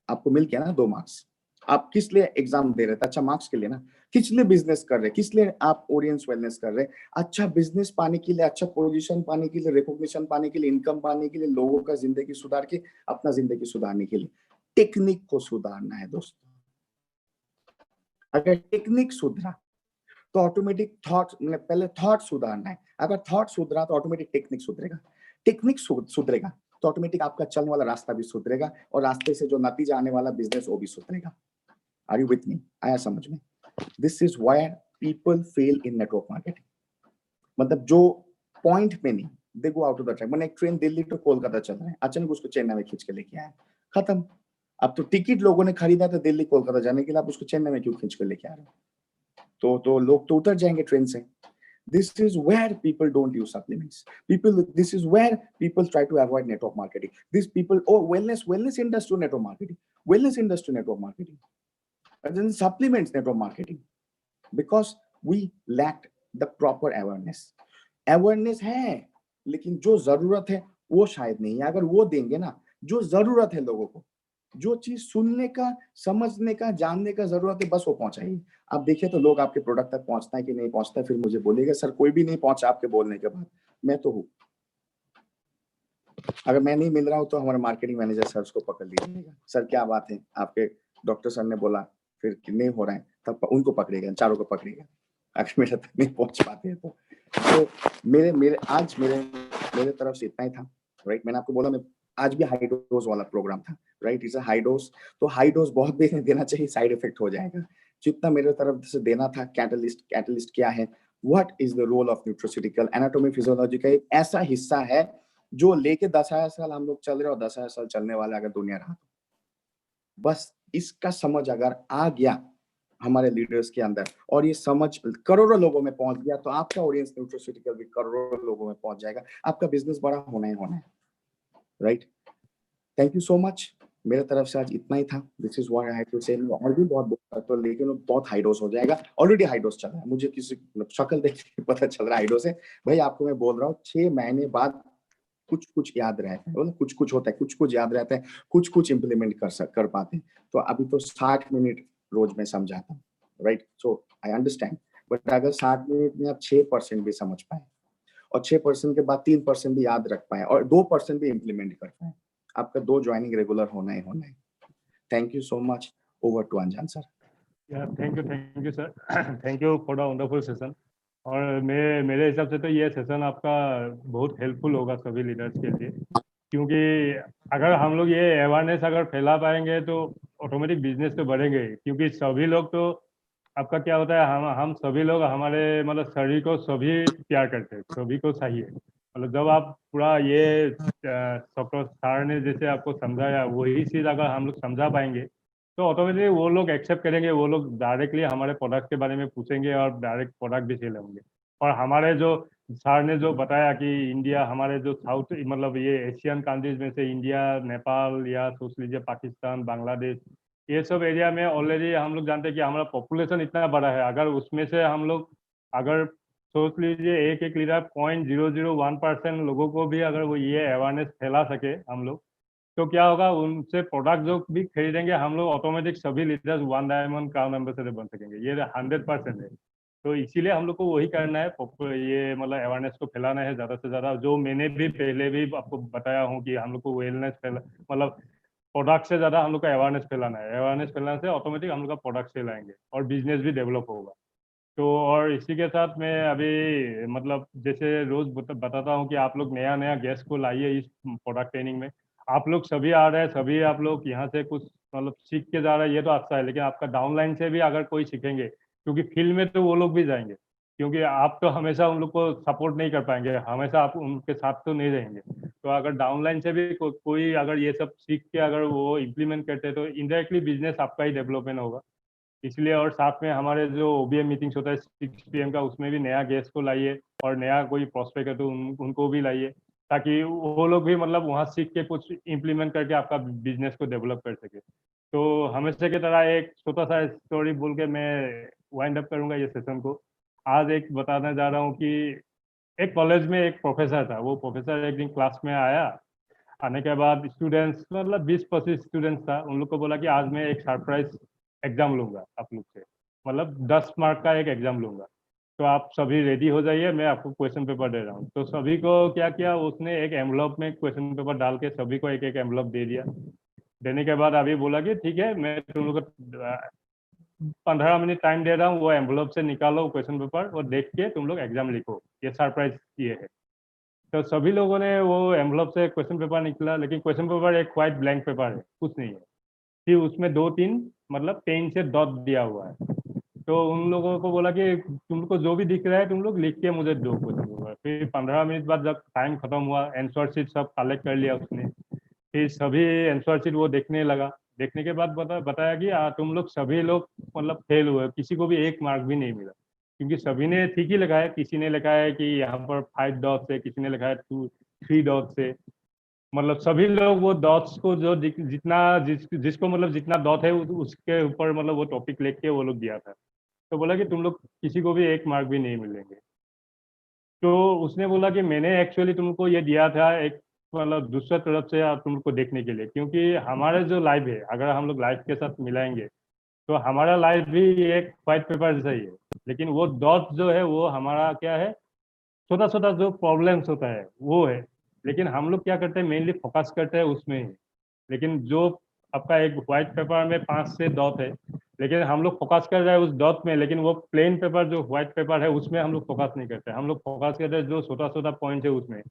[SPEAKER 2] आपको मिल गया ना 2 मार्क्स। आप किस लिए एग्जाम दे रहे थे? अच्छा मार्क्स के लिए ना। किस लिए बिजनेस कर रहे, किस लिए आप ऑडियंस वेलनेस कर रहे? अच्छा बिजनेस पाने के लिए, अच्छा पोजीशन पाने के लिए, रिकॉग्निशन पाने के लिए, इनकम पाने के लिए, लोगों का जिंदगी सुधार के, अपना जिंदगी सुधारने के लिए। टेक्निक को सुधारना है दोस्तों। अगर टेक्निक सुधरा तो ऑटोमेटिक थॉट, मतलब पहले थॉट सुधारना है, अगर थॉट सुधरा तो ऑटोमेटिक टेक्निक सुधरेगा, टेक्निक सुधरेगा तो ऑटोमेटिक आपका चलने वाला रास्ता भी सुधरेगा, और रास्ते से जो नतीजा आने वाला बिजनेस वो भी सुधरेगा। Are you with me? आया समझ में? This is why people fail in network marketing. मतलब जो पॉइंट में नहीं, they go out of the track. मैंने एक ट्रेन दिल्ली टू कोलकाता चल रहा है, अचानक उसको चेन्नई में खींच के लेके आया, खत्म। अब तो टिकट लोगों ने खरीदा था दिल्ली कोलकाता जाने के लिए, आप उसको चेन्नई में क्यों खींच कर लेके आ रहे हो? तो लोग तो उतर जाएंगे ट्रेन से। This is where people don't use supplements. This is where people try to avoid network marketing. These people, oh, wellness industry network marketing, wellness industry network marketing, and then supplements network marketing, because we lacked the proper awareness. Awareness है, लेकिन जो जरूरत है वो शायद नहीं है। अगर वो देंगे ना, जो जरूरत है लोगों को, जो चीज सुनने का, समझने का, जानने का जरूरत है, बस वो पहुंचाइए। आप देखिए तो लोग आपके प्रोडक्ट तक पहुंचता है कि नहीं पहुंचता है, फिर मुझे बोलिएगा सर कोई भी नहीं पहुंचा आपके बोलने के बाद। मैं तो हूँ, अगर मैं नहीं मिल रहा हूँ तो हमारे मार्केटिंग मैनेजर सर उसको पकड़ लीजिएगा, सर क्या बात है, आपके डॉक्टर सर ने बोला, फिर नहीं हो रहा है, तब उनको पकड़ेगा, चारों को पकड़ेगा, अगर मेरे तक नहीं पहुंच पाते हैं तो मेरे तरफ से इतना ही था, राइट? मैंने आपको बोला मैं आज भी हाई डोज वाला प्रोग्राम था, right? It's a high dose, तो हाई डोज बहुत भी नहीं देना चाहिए, साइड इफेक्ट हो जाएगा। जितना मेरे तरफ से देना था, कैटलिस्ट क्या है, what is the role of nutraceutical, anatomy physiology का एक ऐसा हिस्सा है जो लेके 10,000 साल हम लोग चल रहे और 10,000 साल चलने वाला अगर दुनिया रहा, बस इसका समझ अगर आ गया हमारे लीडर्स के अंदर और ये समझ करोड़ों लोगों में पहुंच गया, तो आपका ऑडियंस न्यूट्रोस्यूटिकल भी करोड़ों लोगों में पहुंच जाएगा, आपका बिजनेस बड़ा होना ही होना है, right? Thank you so much, मेरे तरफ से आज इतना ही था। This is what I had to say. और भी बहुत बोल सकता हूं, लेकिन बहुत हाई डोज हो जाएगा, ऑलरेडी हाई डोज चल रहा है, मुझे किसी शक्ल देख के पता चल रहा है हाई डोज है। भाई आपको मैं बोल रहा हूँ 6 महीने बाद कुछ कुछ याद रहता है, मतलब कुछ कुछ होता है, कुछ कुछ याद रहता है, कुछ कुछ इम्प्लीमेंट कर पाते हैं। तो अभी तो 60 मिनट रोज में समझाता हूँ, right? So I understand, but अगर 60 मिनट में आप 6% भी समझ पाए और 6% के बाद 3% भी याद रख पाए और 2% भी इम्प्लीमेंट कर पाए, आपका 2 ज्वाइनिंग रेगुलर होना ही होना है। Thank you so much. Over to Anjan sir.
[SPEAKER 1] Thank you sir, thank you for the wonderful session. और मेरे हिसाब से तो ये सेशन आपका बहुत हेल्पफुल होगा सभी लीडर्स के लिए, क्योंकि अगर हम लोग ये अवेयरनेस अगर फैला पाएंगे तो ऑटोमेटिक बिजनेस तो बढ़ेंगे, क्योंकि सभी लोग तो आपका क्या होता है, हम सभी लोग हमारे मतलब शरीर को सभी प्यार करते हैं, सभी को चाहिए। मतलब जब आप पूरा ये डॉक्टर सर ने जैसे आपको समझाया वही चीज़ अगर हम लोग समझा पाएंगे तो ऑटोमेटिकली वो लोग एक्सेप्ट करेंगे, वो लोग डायरेक्टली हमारे प्रोडक्ट के बारे में पूछेंगे और डायरेक्ट प्रोडक्ट भी सेल होंगे। और हमारे जो सर ने जो बताया कि इंडिया, हमारे जो साउथ मतलब ये एशियन कंट्रीज में से इंडिया, नेपाल या सोच लीजिए पाकिस्तान, बांग्लादेश, ये सब एरिया में ऑलरेडी हम लोग जानते हैं कि हमारा पॉपुलेशन इतना बड़ा है। अगर उसमें से हम लोग अगर सोच लीजिए एक एक लीटर 0.001% लोगों को भी अगर वो ये अवेयरनेस फैला सके हम लोग, तो क्या होगा, उनसे प्रोडक्ट जो भी खरीदेंगे हम लोग ऑटोमेटिक सभी लीडर्स वन डायमंड का एम्बेसडर बन सकेंगे। ये 100% है। तो इसीलिए हम लोग को वही करना है, ये मतलब अवेयरनेस को फैलाना है ज़्यादा से ज़्यादा। जो मैंने भी पहले भी आपको बताया हूँ कि हम लोग को वेलनेस फैला मतलब प्रोडक्ट से ज़्यादा हम लोग का अवेयरनेस फैलाना है। अवेयरनेस फैलाने से ऑटोमेटिक हम लोग का प्रोडक्ट सेल आएंगे और बिजनेस भी डेवलप होगा। तो और इसी के साथ मैं अभी मतलब जैसे रोज बताता हूँ कि आप लोग नया नया गेस्ट को लाइए इस प्रोडक्ट ट्रेनिंग में। आप लोग सभी आ रहे हैं, सभी आप लोग यहाँ से कुछ मतलब सीख के जा रहे हैं, ये तो अच्छा है, लेकिन आपका डाउनलाइन से भी अगर कोई सीखेंगे, क्योंकि फील्ड में तो वो लोग भी जाएंगे, क्योंकि आप तो हमेशा उन लोग को सपोर्ट नहीं कर पाएंगे, हमेशा आप उनके साथ तो नहीं रहेंगे। तो अगर डाउनलाइन से भी कोई अगर ये सब सीख के अगर वो इम्प्लीमेंट करते हैं तो इनडायरेक्टली बिजनेस आपका ही डेवलपमेंट होगा। इसलिए और साथ में हमारे जो ओबीएम मीटिंग्स होता है 6 PM का, उसमें भी नया गेस्ट को लाइए और नया कोई प्रोस्पेक्ट है तो उनको भी लाइए, ताकि वो लोग भी मतलब वहाँ सीख के कुछ इम्प्लीमेंट करके आपका बिजनेस को डेवलप कर सके। तो हमेशा की तरह एक छोटा सा स्टोरी बोल के मैं वाइंड अप करूंगा ये सेशन को। आज एक बताने जा रहा हूँ कि एक कॉलेज में एक प्रोफेसर था। वो प्रोफेसर एक दिन क्लास में आया, आने के बाद स्टूडेंट्स मतलब 20-25 स्टूडेंट्स था, उन लोग को बोला कि आज मैं एक सरप्राइज एग्जाम लूंगा आप लोग से, मतलब 10 मार्क का एक एग्जाम लूंगा, तो आप सभी रेडी हो जाइए, मैं आपको क्वेश्चन पेपर दे रहा हूँ। तो सभी को क्या किया, उसने एक एनवलप में क्वेश्चन पेपर डाल के सभी को एक एक एनवलप दे दिया। देने के बाद अभी बोला कि ठीक है, मैं तुम लोग को 15 मिनट टाइम दे रहा हूँ, वो एनवलप से निकालो क्वेश्चन पेपर और देख के तुम लोग एग्जाम लिखो, ये सरप्राइज ये है। तो सभी लोगों ने वो एनवलप से क्वेश्चन पेपर निकला, लेकिन क्वेश्चन पेपर एक व्हाइट ब्लैंक पेपर है, कुछ नहीं है। फिर उसमें 2-3 मतलब पेन से डॉट दिया हुआ है। तो उन लोगों को बोला कि तुम लोग को जो भी दिख रहा है तुम लोग लिख के मुझे दो क्वेश्चन पेपर। फिर 15 मिनट बाद जब टाइम खत्म हुआ, आंसर शीट सब कलेक्ट कर लिया उसने। फिर सभी आंसर शीट वो देखने लगा। देखने के बाद बताया कि तुम लोग सभी लोग मतलब फेल हुए, किसी को भी 1 मार्क भी नहीं मिला, क्योंकि सभी ने ठीक ही लिखा है। किसी ने लिखा है कि यहाँ पर 5 डॉट्स है, किसी ने लिखा है 3 डॉट्स है। मतलब सभी लोग वो डॉट्स को जो जिसको मतलब जितना डॉट है उसके ऊपर मतलब वो टॉपिक लिख के वो लोग दिया था। तो बोला कि तुम लोग किसी को भी 1 मार्क भी नहीं मिलेंगे। तो उसने बोला कि मैंने एक्चुअली तुमको ये दिया था एक मतलब दूसरा तरफ से तुमको देखने के लिए, क्योंकि हमारा जो लाइफ है अगर हम लोग लाइफ के साथ मिलाएंगे तो हमारा लाइफ भी एक व्हाइट पेपर जैसा ही है। लेकिन वो डॉट जो है वो हमारा क्या है, छोटा छोटा जो प्रॉब्लम्स होता है वो है। लेकिन हम लोग क्या करते हैं, मेनली फोकस करते हैं उसमें ही। लेकिन जो आपका एक व्हाइट पेपर में 5 से 10 है, लेकिन हम लोग फोकस कर रहे हैं उस डॉट में, लेकिन वो प्लेन पेपर जो व्हाइट पेपर है उसमें हम लोग फोकस नहीं करते। हम लोग फोकस करते हैं जो छोटा छोटा पॉइंट है उसमें।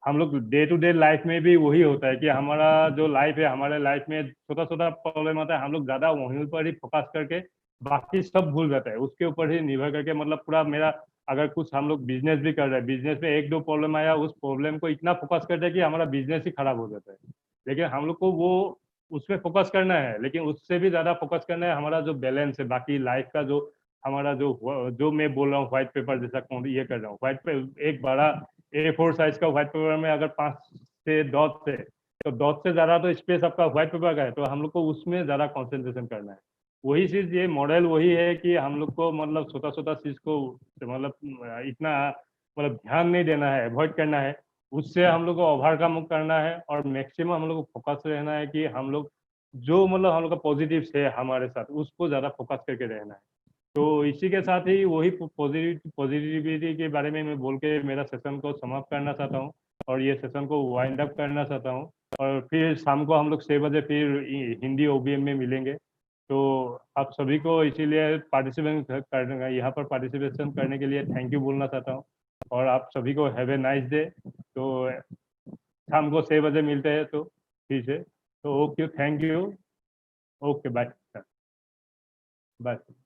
[SPEAKER 1] हम लोग डे टू डे लाइफ में भी वही होता है कि हमारा जो लाइफ है, हमारे लाइफ में छोटा छोटा प्रॉब्लम आता है, हम लोग ज्यादा वहीं पर ही फोकस करके बाकी सब भूल जाता है, उसके ऊपर ही निर्भर करके। मतलब पूरा मेरा अगर कुछ हम लोग बिजनेस भी कर रहे हैं, बिजनेस में 1-2 प्रॉब्लम आया, उस प्रॉब्लम को इतना फोकस करते हैं कि हमारा बिजनेस ही खराब हो जाता है। लेकिन हम लोग को वो उसमें फोकस करना है, लेकिन उससे भी ज्यादा फोकस करना है हमारा जो बैलेंस है बाकी लाइफ का, जो हमारा जो मैं बोल रहा हूँ व्हाइट पेपर जैसा कौन ये कर रहा हूँ। व्हाइट पे एक बड़ा A4 साइज का व्हाइट पेपर में अगर 5 से 10 है तो 10 से ज्यादा तो स्पेस आपका व्हाइट पेपर का है, तो हम लोग को उसमें ज्यादा कॉन्सेंट्रेशन करना है। वही चीज ये मॉडल वही है कि हम लोग को मतलब छोटा छोटा चीज को मतलब इतना मतलब ध्यान नहीं देना है, अवॉइड करना है। उससे हम लोग को ओवरकम करना है और मैक्सिमम हम लोग को फोकस रहना है कि हम लोग जो मतलब हम लोग का पॉजिटिव है हमारे साथ उसको ज़्यादा फोकस करके रहना है। तो इसी के साथ ही वही पॉजिटिविटी के बारे में मैं बोल के मेरा सेशन को समाप्त करना चाहता हूँ और ये सेशन को वाइंड अप करना चाहता हूँ। और फिर शाम को हम लोग 6 बजे फिर हिंदी OBM में मिलेंगे। तो आप सभी को इसीलिए पार्टिसिपेट करने यहाँ पर पार्टिसिपेशन करने के लिए थैंक यू बोलना चाहता हूँ और आप सभी को हैव ए नाइस डे। तो शाम को 6 बजे मिलते हैं तो ठीक है। तो okay, thank you. Okay, bye bye.